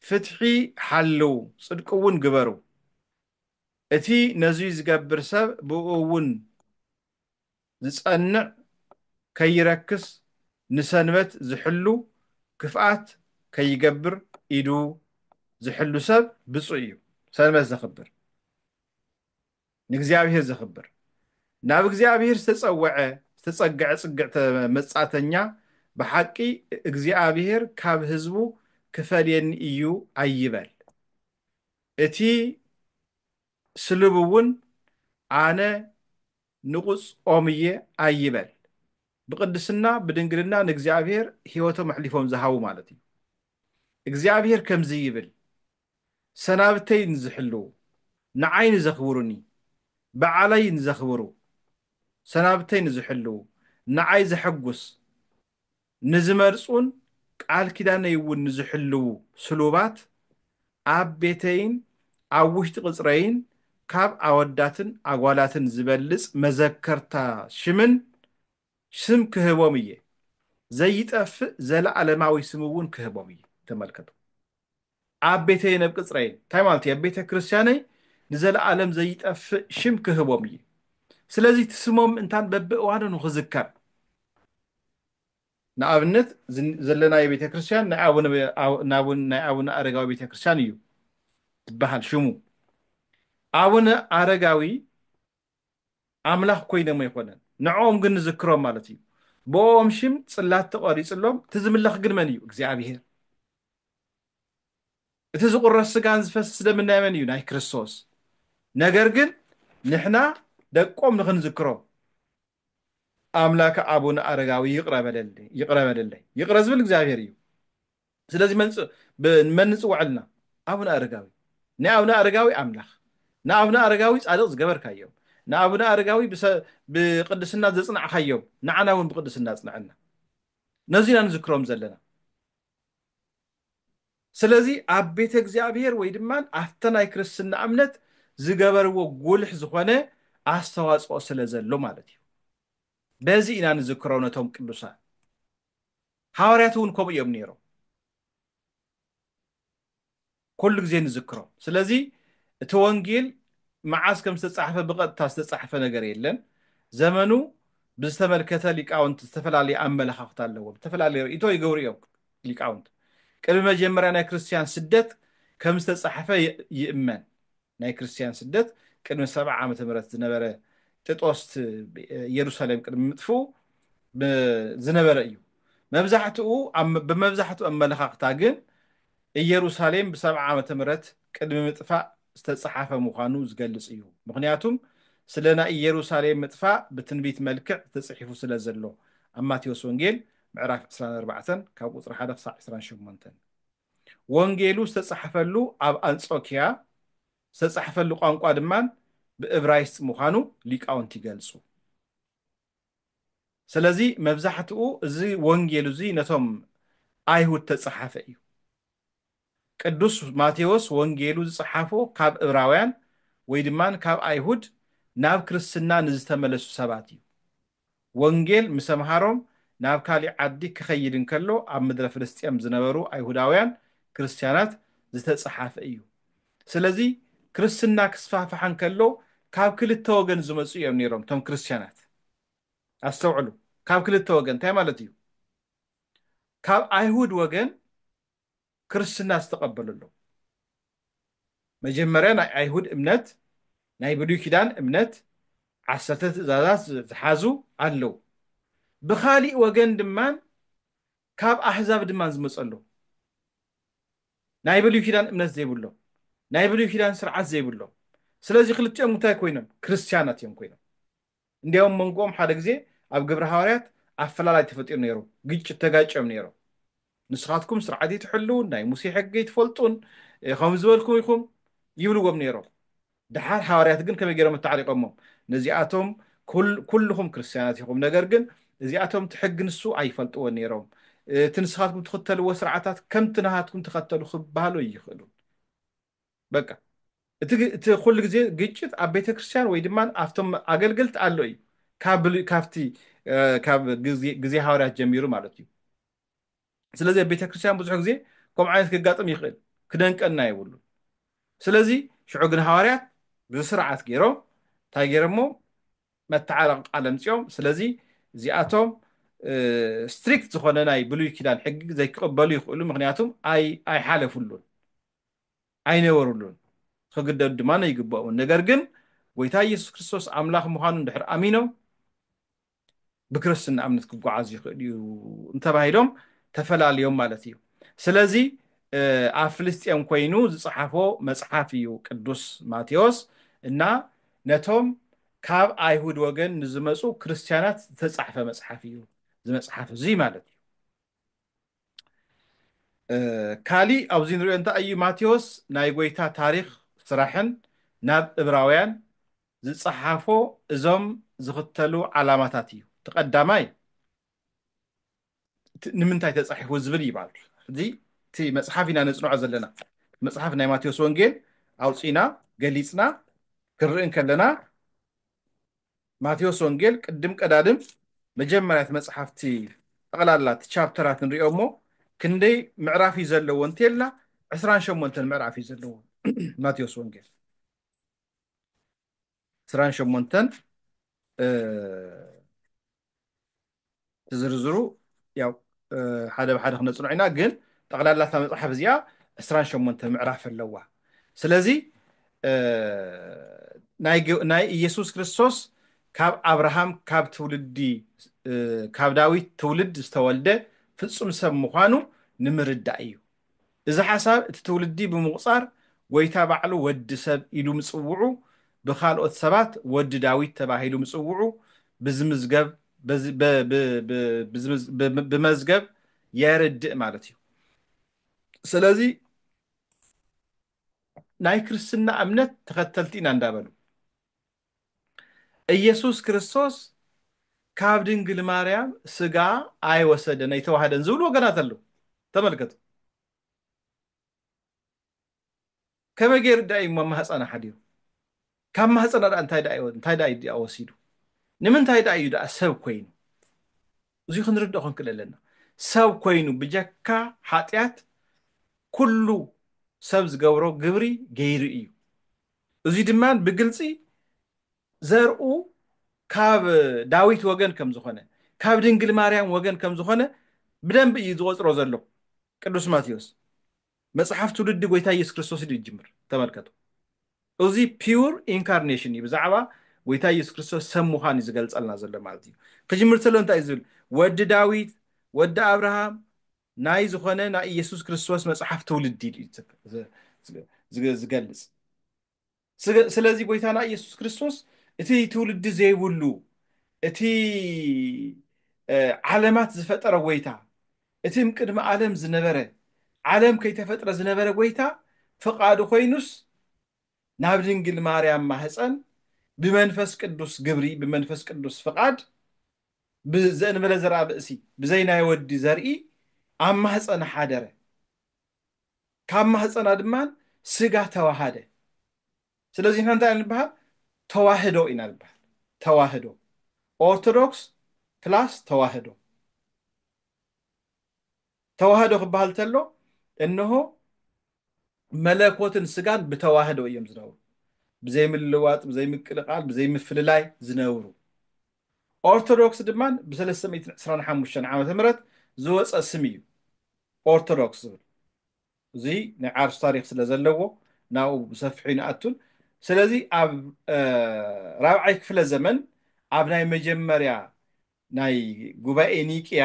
ፍትሒ ሓልው ጽድቅ እውን ግበሩ እቲ ነዙይ ዝገብር ሰብ ብኡ እውን ዝጸንዕ ከይረክስ ንሰንበት ዝሕሉ ክፍኣት ከይገብር ኢዱ ዝሕሉ ሰብ ብፁዕ እዩ ሰንበት ዘኽብር ንእግዚአብሔር ዘኽብር ናብ እግዚአብሔር ዝተጸግዐ ጽግዕተ መጻተኛ ብሓቂ እግዚአብሔር ካብ ህዝቡ ክፈልየኒ እዩ ኣይበል እቲ ስልብ እውን ኣነ ንቁፅ ኦም እየ ኣይበል ብቅድስና ብድንግልና ንእግዚአብሔር ህይወቶም ኣሕሊፎም ዝሃቡ ማለት እዩ እግዚአብሔር ከምዚ ይብል ሰናብተይ ንዝሕልው ንዓይ ንዘኽብሩኒ በዓለይ ንዘኽብሩ ሰናብተይ ንዝሕልው ንዓይ ዘሐጉስ ንዝመርፁን ቃል ኪዳነይ እውን ንዝሕልው ስሉባት ኣብ ቤተይን ኣብ ውሽጢ ቅፅረይን ካብ ኣወዳትን ኣጓላትን ዝበልጽ መዘከርታ ሽምን ስም ክህቦም እየ ዘይጠፍእ ዘለዓለማዊ ስም እውን ክህቦም እየ ተመልከቱ ኣብ ቤተይን ኣብ ቅፅረይን እንታይ ማለት እዩ ኣብ ቤተ ክርስቲያነይ ንዘለዓለም ዘይጠፍእ ሽም ክህቦም እየ ስለዚ ትስሞም እንታን በብእዋኑ ንኽዝከር ንኣብነት ዘለና የቤተ ክርስቲያን ናይ ኣቡነ ኣረጋዊ ቤተ ክርስቲያን እዩ ትበሃል ሽሙ ኣቡነ ኣረጋዊ ኣምላኽ ኮይኖም ኣይኮነን ንዖም ግን ንዝክሮም ማለት እዩ ብኦም ሽም ጽላት ተቐሪጽሎም እቲ ዝምለኽ ግን መን እዩ እግዚኣብሔር እቲ ዝቁረስ ስጋን ዝፈስስ ደም ናይ መን እዩ ናይ ክርስቶስ ነገር ግን ንሕና ደቆም ንኽንዝክሮም ኣምላክ ኣቡነ ኣረጋዊ ይቕረበለለይ ይቕረ ዝብል እግዚአብሔር እዩ ስለዚ መን ንጽውዐልና ኣቡነ ኣረጋዊ ንኣቡነ ኣረጋዊ ኣምላኽ ንኣቡነ ኣረጋዊ ጻድቕ ዝገበርካዮም ንኣቡነ ኣረጋዊ ብቅድስና ዘጽናዕኻዮም ንዓና እውን ብቅድስና ጽንዐና ነዚና ንዝክሮም ዘለና ስለዚ ኣብ ቤተ እግዚአብሔር ወይ ድማ ኣብተ ናይ ክርስትና እምነት ዝገበርዎ ጉልሕ ዝኾነ ኣስተዋጽኦ ስለ ዘሎ ማለት እዩ በዚ ኢና ንዝክሮ ነቶም ቅዱሳን ሐዋርያት እውን ከምኡ እዮም ነይሮም ኩሉ ግዜ ንዝክሮም ስለዚ እቲ ወንጌል መዓዝ ከም ዝተጻሕፈ ብቐጥታ ዝተጻሕፈ ነገር የለን ዘመኑ ብዝተመልከተ ሊቃውንት ዝተፈላለዩ ኣመለኻኽታ ኣለዎም ዝተፈላለዩ ርእይቶ ይገብሩ እዮም ሊቃውንት ቅድሚ መጀመርያ ናይ ክርስቲያን ስደት ከም ዝተጻሕፈ ይእመን ናይ ክርስቲያን ስደት ቅድሚ 70 ዓመተ ምህረት ዝነበረ ጢጦስ ኢየሩሳሌም ቅድሚ ምጥፍኡ ዝነበረ እዩ ብመብዛሕትኡ ኣመለኻኽታ ግን ኢየሩሳሌም ብ70 ዓመተ ምህረት ቅድሚ ምጥፋእ ዝተጻሕፈ ምዃኑ ዝገልጽ እዩ ምክንያቱም ስለና ኢየሩሳሌም ምጥፋእ ብትንቢት መልክዕ ተጽሒፉ ስለ ዘሎ ኣብ ማቴዎስ ወንጌል ምዕራፍ 24 ካብ ቁፅሪ 1 ክሳብ 28 ወንጌሉ ዝተጻሕፈሉ ኣብ አንጾኪያ ዝተጻሕፈሉ ቋንቋ ድማ ብዕብራይስጥ ምዃኑ ሊቃውንቲ ይገልጹ ስለዚ መብዛሕትኡ እዚ ወንጌል እዚ ነቶም ኣይሁድ ተጻሕፈ እዩ ቅዱስ ማቴዎስ ወንጌሉ ዝጽሓፎ ካብ ዕብራውያን ወይ ድማ ካብ ኣይሁድ ናብ ክርስትና ንዝተመለሱ ሰባት እዩ ወንጌል ምስ ኣምሃሮም ናብ ካሊእ ዓዲ ክኸይድ እንከሎ ኣብ ምድረ ፍልስጥኤም ዝነበሩ ኣይሁዳውያን ክርስቲያናት ዝተጻሓፈ እዩ ስለዚ ክርስትና ክስፋሕፋሕ ከሎ ካብ ክልተ ወገን ዝመጹ እዮም ነይሮም ቶም ክርስቲያናት ኣስተውዕሉ ካብ ክልተ ወገን እንታይ ማለት እዩ ካብ ኣይሁድ ወገን ክርስትና ዝተቀበለሉ መጀመርያ ናይ ኣይሁድ እምነት ናይ ብሉይ ኪዳን እምነት 10 ትእዛዛት ዝሓዙ ኣለው ብኻሊእ ወገን ድማን ካብ ኣሕዛብ ድማን ዝመጸሉ ናይ ብሉይ ኪዳን እምነት ዘይብሎ ናይ ብሉይ ኪዳን ስርዓት ዘይብሎ ስለዚ ክልቲኦም እንታይ ኮይኖም ክርስቲያናት እዮም ኮይኖም እንዲያውም መንጎኦም ሓደ ግዜ ኣብ ግብረ ሐዋርያት ኣፈላላይ ተፈጢሩ ነይሩ ግጭት ተጋጨም ነይሩ ንስኻትኩም ስርዓት ትሕሉ ናይ ሙሴ ሕጊ ትፈልጡን ከም ዝበልኩም ኢኹም ይብልዎም ነይሮም ድሓር ሐዋርያት ግን ከመይ ገይሮም ተዓሪቆሞም ነዚኣቶም ኩልኩም ክርስቲያናት ኢኹም ነገር ግን እዚኣቶም ትሕጊ ንሱ ኣይፈልጥዎን ነይሮም እቲ ንስኻትኩም ትኽተልዎ ስርዓታት ከምቲ ናሃትኩም ትኸተሉ ክበሃሉ ይኽእሉ በቃ እቲ ኩሉ ግዜ ግጭት ኣብ ቤተክርስትያን ወይ ድማ ኣብቶም ኣገልገልቲ ኣሎ እዩ ካብ ግዜ ሐዋርያት ጀሚሩ ማለት እዩ ስለዚ ኣብ ቤተክርስትያን ብዙሕ ግዜ ከምኡ ዓይነት ክጋጥም ይኽእል ክደንቀና የብሉ ስለዚ ሽዑ ግን ሐዋርያት ብስርዓት ገይሮም እንታይ ገይሮሞ መተዓረቕ ቃል ኣምፂኦም ስለዚ እዚኣቶም ስትሪክት ዝኾነ ናይ ብሉይ ኪዳን ሕጊ ዘይክቕበሉ ይኽእሉ ምክንያቱም ኣይሓለፉሉን ኣይነበሩሉን ክግደዱ ድማ ይግብኦም ነገር ግን ጎይታ ኢየሱስ ክርስቶስ ኣምላኽ ምዃኑ እንድሕር ኣሚኖም ብክርስትና እምነት ክጓዓዙ ይኽእሉ እዩ እንተባሂሎም ተፈላለዮም ማለት እዩ ስለዚ ኣብ ፍልስጥኤም ኮይኑ ዝፀሓፎ መፅሓፍ እዩ ቅዱስ ማቴዎስ እና ነቶም ካብ ኣይሁድ ወገን ንዝመፁ ክርስቲያናት ዝተፃሕፈ መፅሓፍ እዩ ዝመፅሓፍ እዙይ ማለት እዩ ካሊእ ኣብዚ ንሪኦ እንታይ እዩ ማቴዎስ ናይ ጎይታ ታሪክ ስራሕን ናብ ዕብራውያን ዝፀሓፎ እዞም ዝኽተሉ ዓላማታት እዩ ተቀዳማይ ንምንታይ ተፃሒፉ ዝብል ይባል እዚ እቲ መፅሓፍ ኢና ነፅንዖ ዘለና መፅሓፍ ናይ ማቴዎስ ወንጌል ኣውፂና ገሊፅና ክንርኢ ከለና ማቴዎስ ወንጌል ቅድም ቀዳድም መጀመርያት መፅሓፍቲ ጠቕላላ እቲ ቻፕተራት ንሪኦ እሞ ክንደይ ምዕራፍ እዩ ዘለዎ እንተልና 28 ምዕራፍ እዩ ዘለዎ ማቴዎስ ወንጌል 28 ዝርዝሩ ያው ሓደ ብሓደ ክነፅንዖ ኢና ግን ጠቕላላ እታ መፅሓፍ እዚኣ 28 ምዕራፍ ኣለዋ ስለዚ ናይ ኢየሱስ ክርስቶስ ካብ አብርሃም ካብ ትውልዲ ካብ ዳዊት ትውልድ ዝተወልደ ፍጹም ሰብ ምዃኑ ንምርዳእ እዩ እዚ ሓሳብ እቲ ትውልዲ ብምቁፃር ጎይታ ባዕሉ ወዲ ሰብ ኢሉ ምፅውዑ ብካልኦት ሰባት ወዲ ዳዊት ተባሂሉ ምፅውዑ ብዝምዝገብ ብመዝገብ የርድእ ማለት እዩ ስለዚ ናይ ክርስትና እምነት ተኸተልቲ ኢና እንዳበሉ ኢየሱስ ክርስቶስ ካብ ድንግል ማርያም ስጋ ኣይወሰደን ኣይተዋህደን ዝብሉ ወገናት ኣለዉ ተመልከቱ ከመይ ገይሩ ዳ እዩ ማህፀና ሓዲሩ ካብ ማህፀና ዳ እንታይ ዳ እዩ ወሲዱ ንምንታይ ዳ እዩ ዳ ሰብ ኮይኑ እዚ ክንርድእ ክንክእል ኣለና ሰብ ኮይኑ ብጀካ ሓጢአት ኩሉ ሰብ ዝገብሮ ግብሪ ገይሩ እዩ እዚ ድማ ብግልፂ ዘርኡ ካብ ዳዊት ወገን ከም ዝኾነ ካብ ድንግል ማርያም ወገን ከም ዝኾነ ብደንብ እዩ ዝቆፅሮ ዘሎ ቅዱስ ማቴዎስ መፅሓፍ ትውልዲ ጎይታ ኢየሱስ ክርስቶስ እዩ ይጅምር ተመልከቱ እዚ ፒውር ኢንካርኔሽን እዩ ብዛዕባ ጎይታ ኢየሱስ ክርስቶስ ሰብ ምዃኑ እዩ ዝገልፀልና ዘሎ ማለት እዩ ክጅምር ተሎ እንታይ እዩ ዝብል ወዲ ዳዊት ወዲ አብርሃም ናይ ዝኾነ ናይ ኢየሱስ ክርስቶስ መፅሓፍ ትውልዲ እዩ ዝገልፅ ስለዚ ጎይታና ኢየሱስ ክርስቶስ እቲ ትውልዲ ዘይብሉ እቲ ዓለማት ዝፈጠረ ጎይታ እቲ ቅድሚ ዓለም ዝነበረ ዓለም ከይተፈጥረ ዝነበረ ጎይታ ፍቃዱ ኮይኑስ ናብ ድንግል ማርያም ማህፀን ብመንፈስ ቅዱስ ግብሪ ብመንፈስ ቅዱስ ፍቃድ ብዘንበለ ዘርአ ብእሲ ብዘይ ናይ ወዲ ዘርኢ ኣብ ማህፀና ሓደረ ካብ ማህፀና ድማ ስጋ ተዋሃደ ስለዚ እንታይ ንበሃል ተዋህዶ ኢና ንበሃል ተዋህዶ ኦርቶዶክስ ፕላስ ተዋህዶ ተዋህዶ ክበሃል ተሎ እንሆ መለኮትን ስጋን ብተዋህዶ እዮም ዝነብሩ ብዘይ ምልዋጥ ብዘይ ምቅልቃል ብዘይ ምፍልላይ ዝነብሩ ኦርቶዶክስ ድማ ብ325 ዓመተ ምህረት ዝወፀ ስም እዩ ኦርቶዶክስ ዝብል እዚ ናይ ዓርሱ ታሪክ ስለ ዘለዎ ናብኡ ብሰፊሑ ይንኣቱን ስለዚ ኣብ ራብዓይ ክፍለ ዘመን ኣብ ናይ መጀመርያ ናይ ጉባኤ ኒቅያ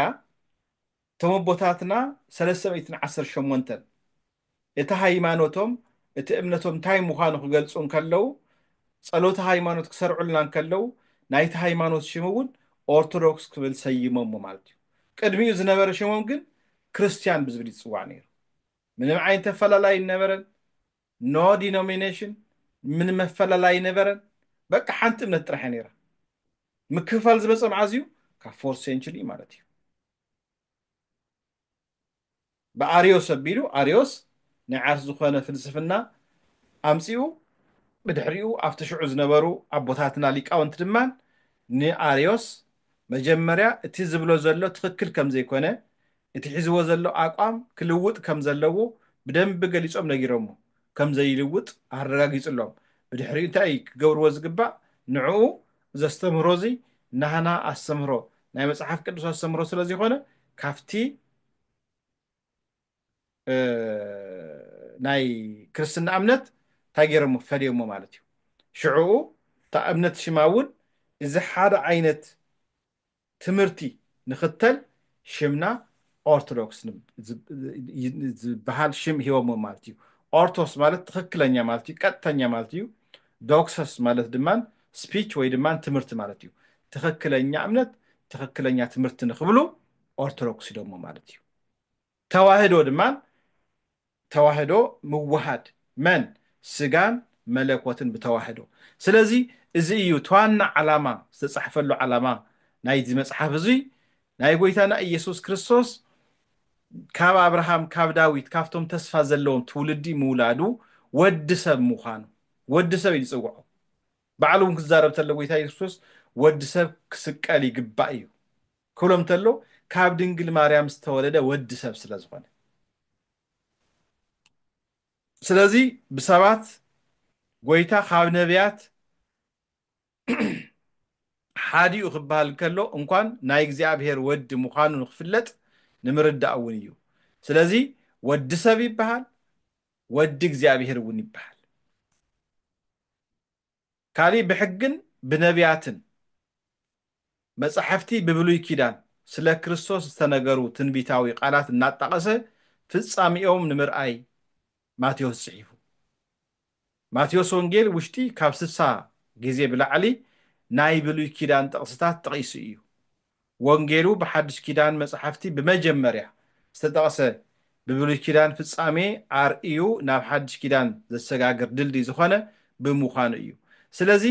እቶም ኣቦታትና 318 እቲ ሃይማኖቶም እቲ እምነቶም እንታይ ምዃኑ ክገልፁ ከለው ጸሎተ ሃይማኖት ክሰርዑልና ከለው ናይቲ ሃይማኖት ሽም እውን ኦርቶዶክስ ክብል ሰይሞሞ ማለት እዩ ቅድሚኡ ዝነበረ ሽሞም ግን ክርስቲያን ብዝብል ይፅዋዕ ነይሩ ምንም ዓይነት ተፈላላይ ይነበረን ኖ ዲኖሚኔሽን ምን መፈላላይ ይነበረን በቃ ሓንቲ እምነት ጥራሕ ነይራ ምክፍፋል ዝመፀ መዓዝ እዩ ካብ 4th ሴንቸሪ ማለት እዩ ብኣርዮስ ኣቢሉ ኣርዮስ ናይ ዓርስ ዝኾነ ፍልስፍና ኣምፂኡ ብድሕሪኡ ኣብቲ ሽዑ ዝነበሩ ኣቦታትና ሊቃውንቲ ድማ ንኣርዮስ መጀመርያ እቲ ዝብሎ ዘሎ ትክክል ከም ዘይኮነ እቲ ሒዝዎ ዘሎ ኣቋም ክልውጥ ከም ዘለዎ ብደንቢ ገሊፆም ነጊሮሞ ከም ዘይልውጥ ኣረጋጊፅሎም ብድሕሪኡ እንታይ ክገብርዎ ዝግባእ ንዕኡ ዘስተምህሮ እዚ ናህና ኣስተምህሮ ናይ መፅሓፍ ቅዱስ ኣስተምህሮ ስለ ዝኾነ ካብቲ ናይ ክርስትና እምነት እንታይ ገይሮሞ ፈሊዮሞ ማለት እዩ ሽዑኡ እታ እምነት ሽማ እውን እዚ ሓደ ዓይነት ትምህርቲ ንኽተል ሽምና ኦርቶዶክስ ዝበሃል ሽም ሂቦሞ ማለት እዩ ኦርቶስ ማለት ትክክለኛ ማለት እዩ ቀጥተኛ ማለት እዩ ዶክሰስ ማለት ድማ ስፒች ወይ ድማ ትምህርቲ ማለት እዩ ትክክለኛ እምነት ትክክለኛ ትምህርቲ ንኽብሉ ኦርቶዶክስ ኢሎሞ ማለት እዩ ተዋህዶ ድማ ተዋህዶ ምውሃድ መን ስጋን መለኮትን ብተዋህዶ ስለዚ እዚ እዩ ተዋና ዓላማ ዝተፃሕፈሉ ዓላማ ናይዚ መፅሓፍ እዚ ናይ ጎይታና ኢየሱስ ክርስቶስ ካብ አብርሃም ካብ ዳዊት ካብቶም ተስፋ ዘለዎም ትውልዲ ምውላዱ ወዲ ሰብ ምዃኑ ወዲ ሰብ ይፅውዖ ባዕሉ እውን ክዛረብ ተሎ ጎይታ ኢየሱስ ወዲ ሰብ ክስቀል ይግባእ እዩ ክብሎም ተሎ ካብ ድንግል ማርያም ዝተወለደ ወዲ ሰብ ስለ ዝኾነ ስለዚ ብሰባት ጎይታ ካብ ነቢያት ሓዲኡ ክበሃል ከሎ እንኳን ናይ እግዚኣብሔር ወዲ ምዃኑ ንክፍለጥ ንምርዳእ እውን እዩ ስለዚ ወዲ ሰብ ይበሃል ወዲ እግዚኣብሔር እውን ይበሃል ካሊእ ብሕግን ብነቢያትን መፅሓፍቲ ብብሉይ ኪዳን ስለ ክርስቶስ ዝተነገሩ ትንቢታዊ ቃላት እናጣቐሰ ፍጻሚኦም ንምርኣይ ማቴዎስ ጽሒፉ ማቴዎስ ወንጌል ውሽጢ ካብ 60 ግዜ ብላዕሊ ናይ ብሉይ ኪዳን ጥቕስታት ጠቒሱ እዩ ወንጌሉ ብሓድሽ ኪዳን መፅሓፍቲ ብመጀመርያ ዝተጠቐሰ ብብሉይ ኪዳን ፍጻሜ ኣርእዩ ናብ ሓድሽ ኪዳን ዘሰጋግር ድልድይ ዝኾነ ብምዃኑ እዩ ስለዚ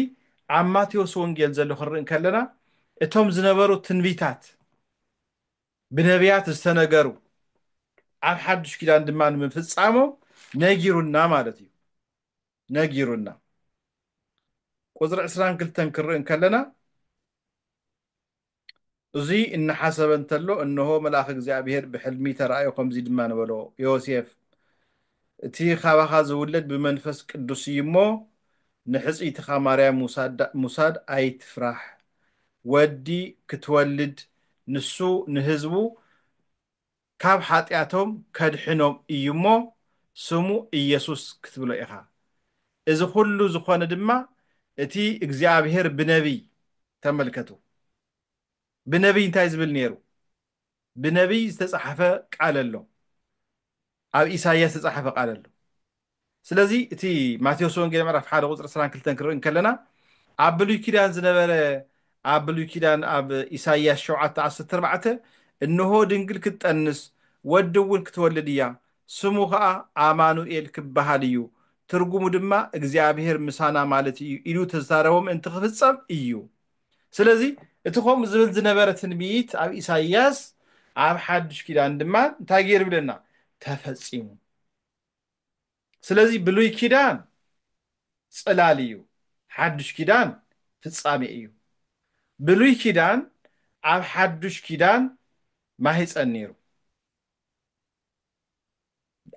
ኣብ ማቴዎስ ወንጌል ዘሎ ክንርኢ ከለና እቶም ዝነበሩ ትንቢታት ብነቢያት ዝተነገሩ ኣብ ሓድሽ ኪዳን ድማ ንምፍጻሞም ነጊሩና ማለት እዩ ነጊሩና ቁፅሪ 22 ክንርኢ ከለና እዚ እናሓሰበ እንተሎ እነሆ መልአክ እግዚኣብሔር ብሕልሚ ተራእዮ ከምዚ ድማ ነበሎ ዮሴፍ እቲ ካባኻ ዝውለድ ብመንፈስ ቅዱስ እዩ እሞ ንሕፅኢትኻ ማርያም ሙሳድ ኣይትፍራሕ ወዲ ክትወልድ ንሱ ንህዝቡ ካብ ሓጢኣቶም ከድሕኖም እዩ እሞ ስሙ ኢየሱስ ክትብሎ ኢኻ እዚ ኩሉ ዝኾነ ድማ እቲ እግዚኣብሔር ብነቢይ ተመልከቱ ብነቢይ እንታይ ዝብል ነይሩ ብነቢይ ዝተፃሓፈ ቃል ኣሎ ኣብ ኢሳይያስ ዝተፃሓፈ ቃል ኣሎ ስለዚ እቲ ማቴዎስ ወንጌል ምዕራፍ 1 ቁፅሪ 22 ክንርኢ ከለና ኣብ ብሉይ ኪዳን ዝነበረ ኣብ ብሉይ ኪዳን ኣብ ኢሳይያስ 7:14 እነሆ ድንግል ክትጠንስ ወዲ እውን ክትወልድ እያ ስሙ ከዓ ኣማኑኤል ክበሃል እዩ ትርጉሙ ድማ እግዚኣብሔር ምሳና ማለት እዩ ኢሉ ተዛረቦም እንቲ ክፍፀም እዩ ስለዚ እቲ ከምኡ ዝብል ዝነበረ ትንቢት ኣብ ኢሳይያስ ኣብ ሓድሽ ኪዳን ድማ እንታይ ገይሩ ይብለና ተፈፂሙ ስለዚ ብሉይ ኪዳን ፅላል እዩ ሓድሽ ኪዳን ፍጻሜ እዩ ብሉይ ኪዳን ኣብ ሓድሽ ኪዳን ማህፀን ነይሩ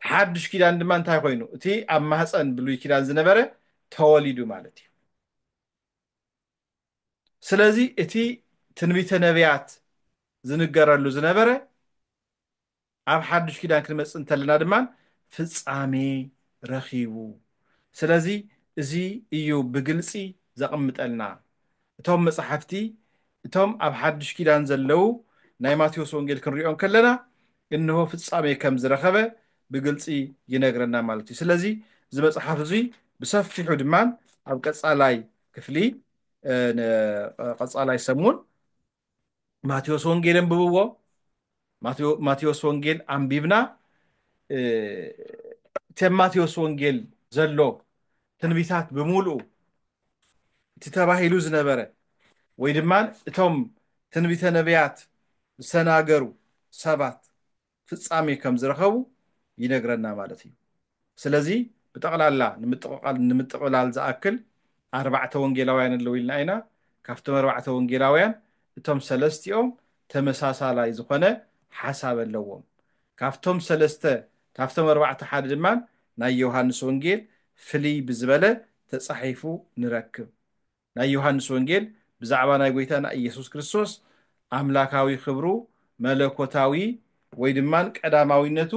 ሓድሽ ኪዳን ድማ እንታይ ኮይኑ እቲ ኣብ ማህፀን ብሉይ ኪዳን ዝነበረ ተወሊዱ ማለት እዩ ስለዚ እቲ ትንቢተ ነቢያት ዝንገረሉ ዝነበረ ኣብ ሓድሽ ኪዳን ክንመፅእ እንተለና ድማ ፍጻሜ ረኺቡ ስለዚ እዚ እዩ ብግልፂ ዘቕምጠልና እቶም መጽሓፍቲ እቶም ኣብ ሓድሽ ኪዳን ዘለው ናይ ማቴዎስ ወንጌል ክንሪኦም ከለና እንሆ ፍጻሜ ከም ዝረኸበ ብግልፂ ይነግረና ማለት እዩ ስለዚ እዚ መጽሓፍ እዚ ብሰፊሑ ድማ ኣብ ቀጻላይ ክፍሊ ቀጻላይ ሰሙን ማቴዎስ ወንጌል አንብብዎ ማቴዎስ ወንጌል አንቢብና ማቴዎስ ወንጌል ዘሎ ትንቢታት ብምሉኡ እቲ ተባሂሉ ዝነበረ ወይ ድማ እቶም ትንቢተ ነቢያት ዝተናገሩ ሰባት ፍጻሜ ከም ዝረኸቡ ይነግረና ማለት እዩ ስለዚ ብጠቕላላ ንምጥቕላል ዝኣክል ኣርባዕተ ወንጌላውያን ኣለዉ ኢልና ኢና ካብቶም ኣርባዕተ ወንጌላውያን እቶም ሰለስቲኦም ተመሳሳላይ ዝኾነ ሓሳብ ኣለዎም ካብቶም ሰለስተ ካብቶም ኣርባዕተ ሓደ ድማ ናይ ዮሃንስ ወንጌል ፍልይ ብዝበለ ተጻሒፉ ንረክብ ናይ ዮሃንስ ወንጌል ብዛዕባ ናይ ጎይታና ኢየሱስ ክርስቶስ ኣምላካዊ ክብሩ መለኮታዊ ወይ ድማ ቀዳማዊነቱ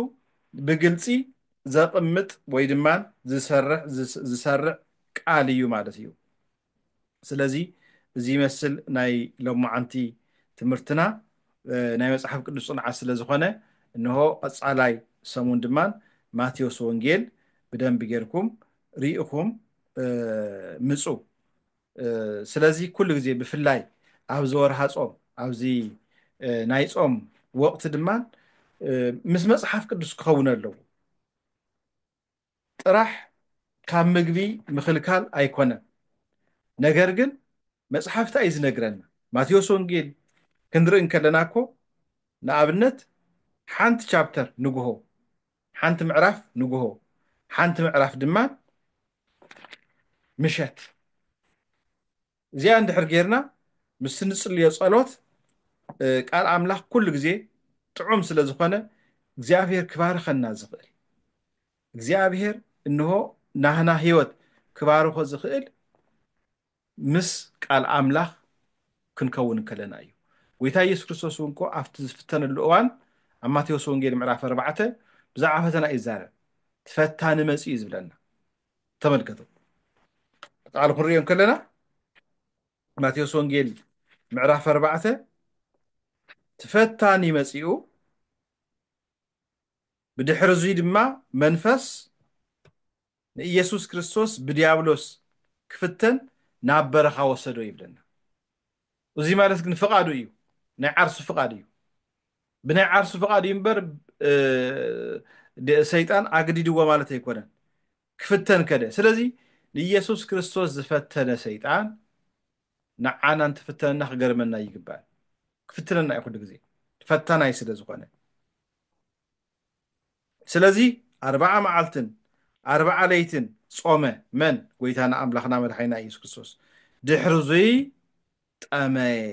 ብግልፂ ዘቕምጥ ወይ ድማ ዝሰርዕ ቃል እዩ ማለት እዩ ስለዚ እዚ ይመስል ናይ ሎማዓንቲ ትምህርትና ናይ መጽሓፍ ቅዱስ ጽንዓት ስለ ዝኾነ እንሆ ቀጻላይ ሰሙን ድማ ማቴዎስ ወንጌል ብደንቢ ጌርኩም ሪኢኹም ምፁ ስለዚ ኩሉ ግዜ ብፍላይ ኣብ ዝወርሃ ጾም ኣብዚ ናይ ጾም ወቅቲ ድማ ምስ መጽሓፍ ቅዱስ ክኸውን ኣለዎ ጥራሕ ካብ ምግቢ ምኽልካል ኣይኮነን ነገር ግን መጽሓፍቲ እዩ ዝነግረና ማቴዎስ ወንጌል ክንርኢ ከለና እኮ ንኣብነት ሓንቲ ቻፕተር ንግሆ ሓንቲ ምዕራፍ ንግሆ ሓንቲ ምዕራፍ ድማ ምሸት እዚኣ እንድሕር ጌርና ምስ ንጽልዮ ጸሎት ቃል ኣምላኽ ኩሉ ግዜ ጥዑም ስለ ዝኾነ እግዚአብሔር ክባርኸና ዝኽእል እግዚአብሔር እንሆ ናህና ህይወት ክባርኾ ዝኽእል ምስ ቃል ኣምላኽ ክንከውን ከለና እዩ ጎይታ ኢየሱስ ክርስቶስ እንኮ ኣብቲ ዝፍተነሉ እዋን ኣብ ማቴዎስ ወንጌል ምዕራፍ 4 ብዛዕባ ፈተና ይዛረብ ትፈታኒ መጽኡ እዩ ዝብለና ተመልከቱ ቃል ክንሪኦም ከለና ማቴዎስ ወንጌል ምዕራፍ 4 ትፈታኒ መጽኡ ብድሕሪ እዚ ድማ መንፈስ ንኢየሱስ ክርስቶስ ብዲያብሎስ ክፍተን ናብ በረኻ ወሰዶ ይብለና እዚ ማለት ግን ፍቃዱ እዩ ናይ ዓርሱ ፍቃድ እዩ ብናይ ዓርሱ ፍቃድ እዩ እምበር ሰይጣን ኣግዲድዎ ማለት ኣይኮነን ክፍተን ከደ ስለዚ ንኢየሱስ ክርስቶስ ዝፈተነ ሰይጣን ንዓና እንትፍተነና ክገርመና ይግባእ ክፍትነና እዩ ኩሉ ግዜ ፈታናይ ስለ ዝኾነ ስለዚ 40 መዓልትን 40 ለይትን ጾመ መን ጎይታና ኣምላኽና መድሓኒና ኢየሱስ ክርስቶስ ድሕሪ እዚ ጠመየ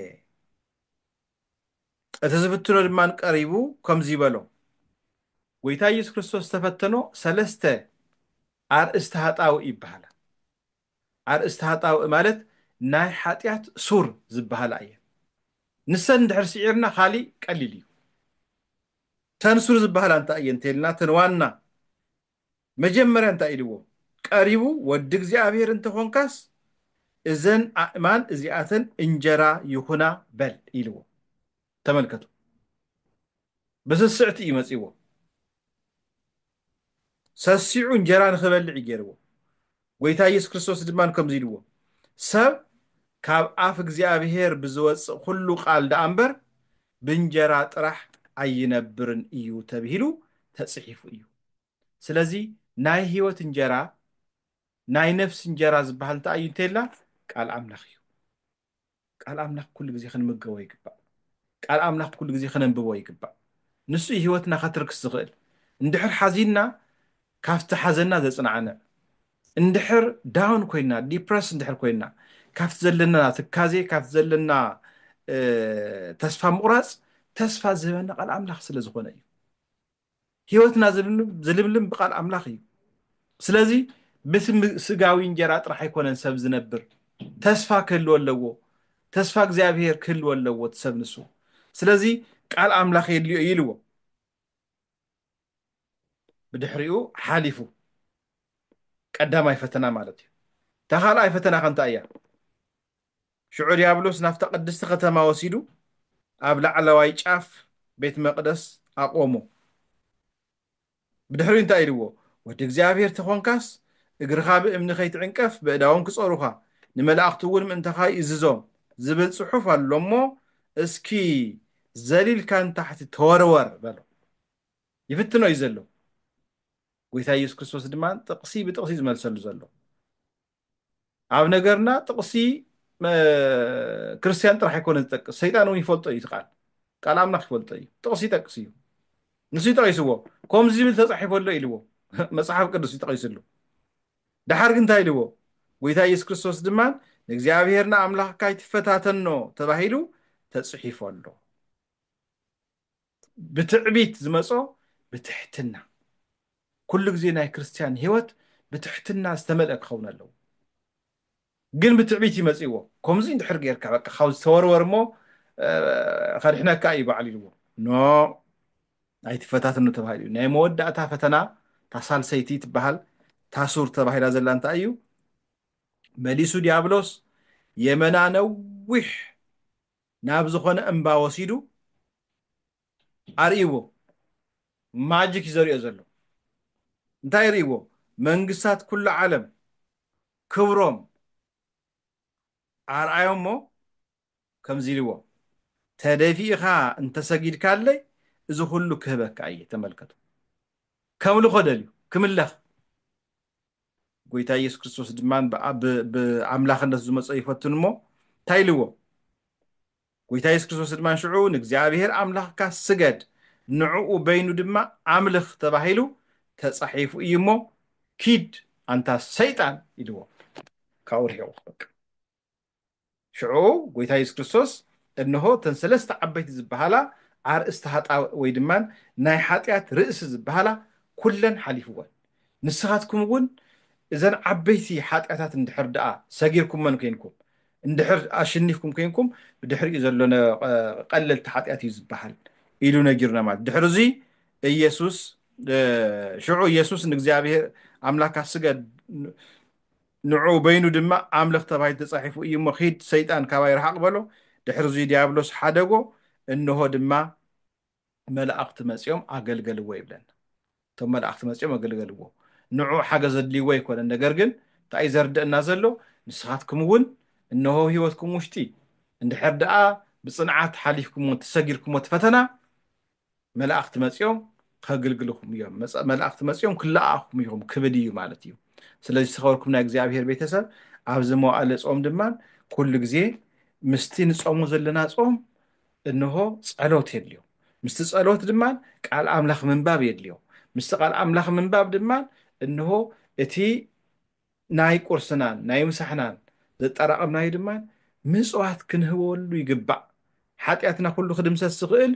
እቲ ዝፍትኖ ድማ ቀሪቡ ከምዚ ይበሎ ጎይታ ኢየሱስ ክርስቶስ ተፈተኖ ሰለስተ ኣርእስተ ሃጣውእ ይበሃላ ኣርእስተ ሃጣውእ ማለት ናይ ሓጢያት ሱር ዝበሃላ እየን ንሰን ድሕር ስዒርና ካሊእ ቀሊል እዩ ተንሱር ዝበሃላ እንታይ እየን እንተኢልና ተንዋና መጀመርያ እንታይ ኢልዎ ቀሪቡ ወዲ እግዚኣብሔር እንተኾንካስ እዘን ኣእማን እዚኣተን እንጀራ ይኹና በል ኢልዎ ተመልከቱ ብስስዕቲ እዩ መጺዎ ሰሲዑ እንጀራ ንኽበልዕ ይገይርዎ ጎይታ ኢየሱስ ክርስቶስ ድማ ከምዚ ኢልዎ ሰብ ካብ ኣፍ እግዚኣብሔር ብዝወፅእ ኩሉ ቃል ዳ እምበር ብእንጀራ ጥራሕ ኣይነብርን እዩ ተባሂሉ ተጽሒፉ እዩ ስለዚ ናይ ህይወት እንጀራ ናይ ነፍስ እንጀራ ዝበሃል እንታይ እዩ እንተኢልና ቃል ኣምላኽ እዩ ቃል ኣምላኽ ኩሉ ግዜ ክንምገቦ ይግባእ ቃል ኣምላኽ ኩሉ ግዜ ክነንብቦ ይግባእ ንሱ ህይወትና ከትርክስ ዝኽእል እንድሕር ሓዚና ካብቲ ሓዘና ዘጽናዕነ እንድሕር ዳውን ኮይና ዲፕረስ እንድሕር ኮይና ካብቲ ዘለና ትካዜ ካብቲ ዘለና ተስፋ ምቁራጽ ተስፋ ዝህበና ቃል ኣምላኽ ስለ ዝኾነ እዩ ህይወትና ዝልምልም ብቃል ኣምላኽ እዩ ስለዚ ብስጋዊ እንጀራ ጥራሕ ኣይኮነን ሰብ ዝነብር ተስፋ ክህልዎ ኣለዎ ተስፋ እግዚኣብሔር ክህልዎ ኣለዎ ሰብ ንሱ ስለዚ ቃል ኣምላኽ የድልዮ እዩ ኢልዎ ብድሕሪኡ ሓሊፉ ቀዳማይ ፈተና ማለት እዩ እታ ካልኣይ ፈተና ከ እንታይ እያ ሽዑ ዲያብሎስ ናፍታ ቅድስቲ ከተማ ወሲዱ ኣብ ላዕለዋይ ጫፍ ቤት መቅደስ ኣቆሞ ብድሕሪኡ እንታይ ኢልዎ ወዲ እግዚኣብሔር ተኾንካስ እግርኻ ብእምኒ ከይትዕንቀፍ ብእዳዎም ክፀሩኻ ንመላእኽቲ እውን ምእንተኻ ይእዝዞም ዝብል ፅሑፍ ኣሎ እሞ እስኪ ዘሊልካ ንታሕቲ ተወርወር በሎ ይፍትኖ እዩ ዘሎ ጎይታ ኢየሱስ ክርስቶስ ድማ ጥቕሲ ብጥቕሲ ዝመልሰሉ ዘሎ ኣብ ነገርና ጥቕሲ ክርስቲያን ጥራሕ ኣይኮነን ዝጠቅስ ሰይጣን እውን ይፈልጦ እዩ ትቃል ቃል ኣምላኽ ይፈልጦ እዩ ጥቕሲ ይጠቅስ እዩ ንሱ ይጠቂስዎ ከምዚ ዝብል ተፃሒፈ ኣሎ ኢልዎ መፅሓፍ ቅዱስ ይጠቂስሉ ድሓር ግን እንታይ ኢልዎ ጎይታ ኢየሱስ ክርስቶስ ድማ ንእግዚኣብሔርና ኣምላኽካ ይትፈታተኖ ተባሂሉ ተፅሒፉ ኣሎ ብትዕቢት ዝመፆ ብትሕትና ኩሉ ግዜ ናይ ክርስቲያን ሂወት ብትሕትና ዝተመልአ ክኸውን ኣለዎ ግን ብትዕቢት ይመፅዎ ከምዚ እንድሕር ጌርካ በቃ ካብ ዝተወርወር እሞ ከድሕነካ እዩ በዓል ኢልዎ ኖ ኣይትፈታተኖ ተባሂሉ ናይ መወዳእታ ፈተና ታሳልሰይቲ ትበሃል ታሱር ተባሂላ ዘላ እንታይ እዩ መሊሱ ዲያብሎስ የመና ነዊሕ ናብ ዝኾነ እምባ ወሲዱ ኣርእይዎ ማጂክ እዩ ዘርእዮ ዘሎ እንታይ ርእይዎ መንግስታት ኩሉ ዓለም ክብሮም ኣርኣዮም ሞ ከምዚ ኢልዎ ተደፊእኻ እንተሰጊድካለይ እዚ ኩሉ ክህበካ እየ ተመልከቱ ከምልኾ ደልዩ ክምለኽ ጎይታ ኢየሱስ ክርስቶስ ድማ ብኣምላኽነት ዝመፀ ይፈትን እሞ እንታይ ኢልዎ ጎይታ ኢየሱስ ክርስቶስ ድማ ሽዑ ንእግዚኣብሔር ኣምላኽካ ስገድ ንዕኡ በይኑ ድማ ኣምልኽ ተባሂሉ ተፃሒፉ እዩ እሞ ኪድ ኣንታ ሰይጣን ኢልዎ ካብኡ ርሒቑ በቃ ሽዑ ጎይታ ኢየሱስ ክርስቶስ እንሆ ተን ሰለስተ ዓበይቲ ዝበሃላ ኣርእስቲ ሃጣው ወይ ድማ ናይ ሓጢኣት ርእሲ ዝበሃላ ኩለን ሓሊፍዎን ንስኻትኩም እውን እዘን ዓበይቲ ሓጢኣታት እንድሕር ደኣ ሰጊርኩመን ኮይንኩም እንድሕር ኣሸኒፍኩም ኮይንኩም ብድሕሪኡ ዘሎ ቀለልቲ ሓጢኣት እዩ ዝበሃል ኢሉ ነጊሩና ማለት ድሕሪ እዚ ኢየሱስ ሽዑ ኢየሱስ ንእግዚኣብሔር ኣምላክካ ስገድ ንዑ በይኑ ድማ ኣምልኽ ተባሂሉ ተፃሒፉ እዩ እሞ ኺድ ሰይጣን ካባይ ረሓቕ በሎ ድሕሪ እዚ ዲያብሎስ ሓደጎ እንሆ ድማ መላእኽቲ መፂኦም ኣገልገልዎ ይብለና እቶም መላእኽቲ መፂኦም ኣገልገልዎ ንዑ ሓገዝ ዘድልይዎ ኣይኮነን ነገር ግን እንታይ እዩ ዘርድአና ዘሎ ንስኻትኩም እውን እንሆ ሂወትኩም ውሽጢ እንድሕር ደኣ ብፅንዓት ሓሊፍኩሞ ተሰጊርኩሞ ፈተና መላእኽቲ መፂኦም ከገልግልኩም እዮም መላእኽቲ መፂኦም ክለኣኹም ኢኹም ክብድ እዩ ማለት እዩ ስለዚ ዝተኸበርኩም ናይ እግዚኣብሔር ቤተሰብ ኣብዚ መዋእለ ፆም ድማ ኩሉ ግዜ ምስቲ ንፆሙ ዘለና ፆም እንሆ ፀሎት የድልዮ ምስቲ ፀሎት ድማ ቃል ኣምላኽ ምንባብ የድልዮ ምስቲ ቃል ኣምላኽ ምንባብ ድማ እንሆ እቲ ናይ ቁርስናን ናይ ምሳሕናን ዘጠራቐምናዩ ድማ ምፅዋት ክንህበሉ ይግባእ ሓጢኣትና ኩሉ ክድምሰስ ዝኽእል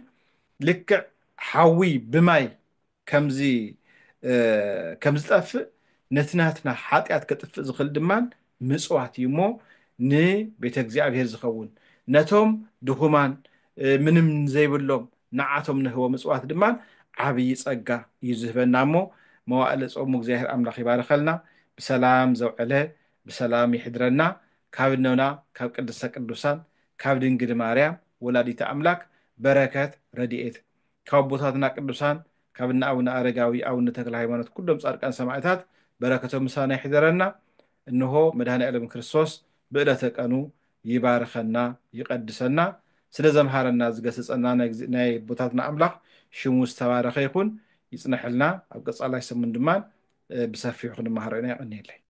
ልክዕ ሓዊ ብማይ ከምዚ ከምዝጠፍእ ነቲ ናትና ሓጢኣት ከጥፍእ ዝኽእል ድማ ምፅዋት እዩ እሞ ንቤተ እግዚኣብሔር ዝኸውን ነቶም ድኹማን ምንም ዘይብሎም ንዓቶም ንህቦ ምፅዋት ድማ ዓብይ ፀጋ እዩ ዝህበና እሞ መዋእለ ፆሙ እግዚኣብሔር ኣምላኽ ይባረኸልና ብሰላም ዘውዕለ ብሰላም ይሕድረና ካብ እኖና ካብ ቅድስተ ቅዱሳን ካብ ድንግል ማርያም ወላዲተ ኣምላክ በረከት ረድኤት ካብ ቦታትና ቅዱሳን ካብ እነ ኣቡነ ኣረጋዊ ኣቡነ ተክለ ሃይማኖት ኩሎም ጻድቃን ሰማዕታት በረከቶም ምሳና ይሕደረና እንሆ መድኃኔዓለም ክርስቶስ ብዕለተ ቀኑ ይባርኸና ይቀድሰና ስለ ዘምሃረና ዝገሰጸና ናይ ቦታትና ኣምላኽ ሽሙ ዝተባረኸ ይኹን ይጽንሐልና ኣብ ቀጻላይ ሰሙን ድማ ብሰፊሑ ክንመሃሮ ኢና ይቀኒየለይ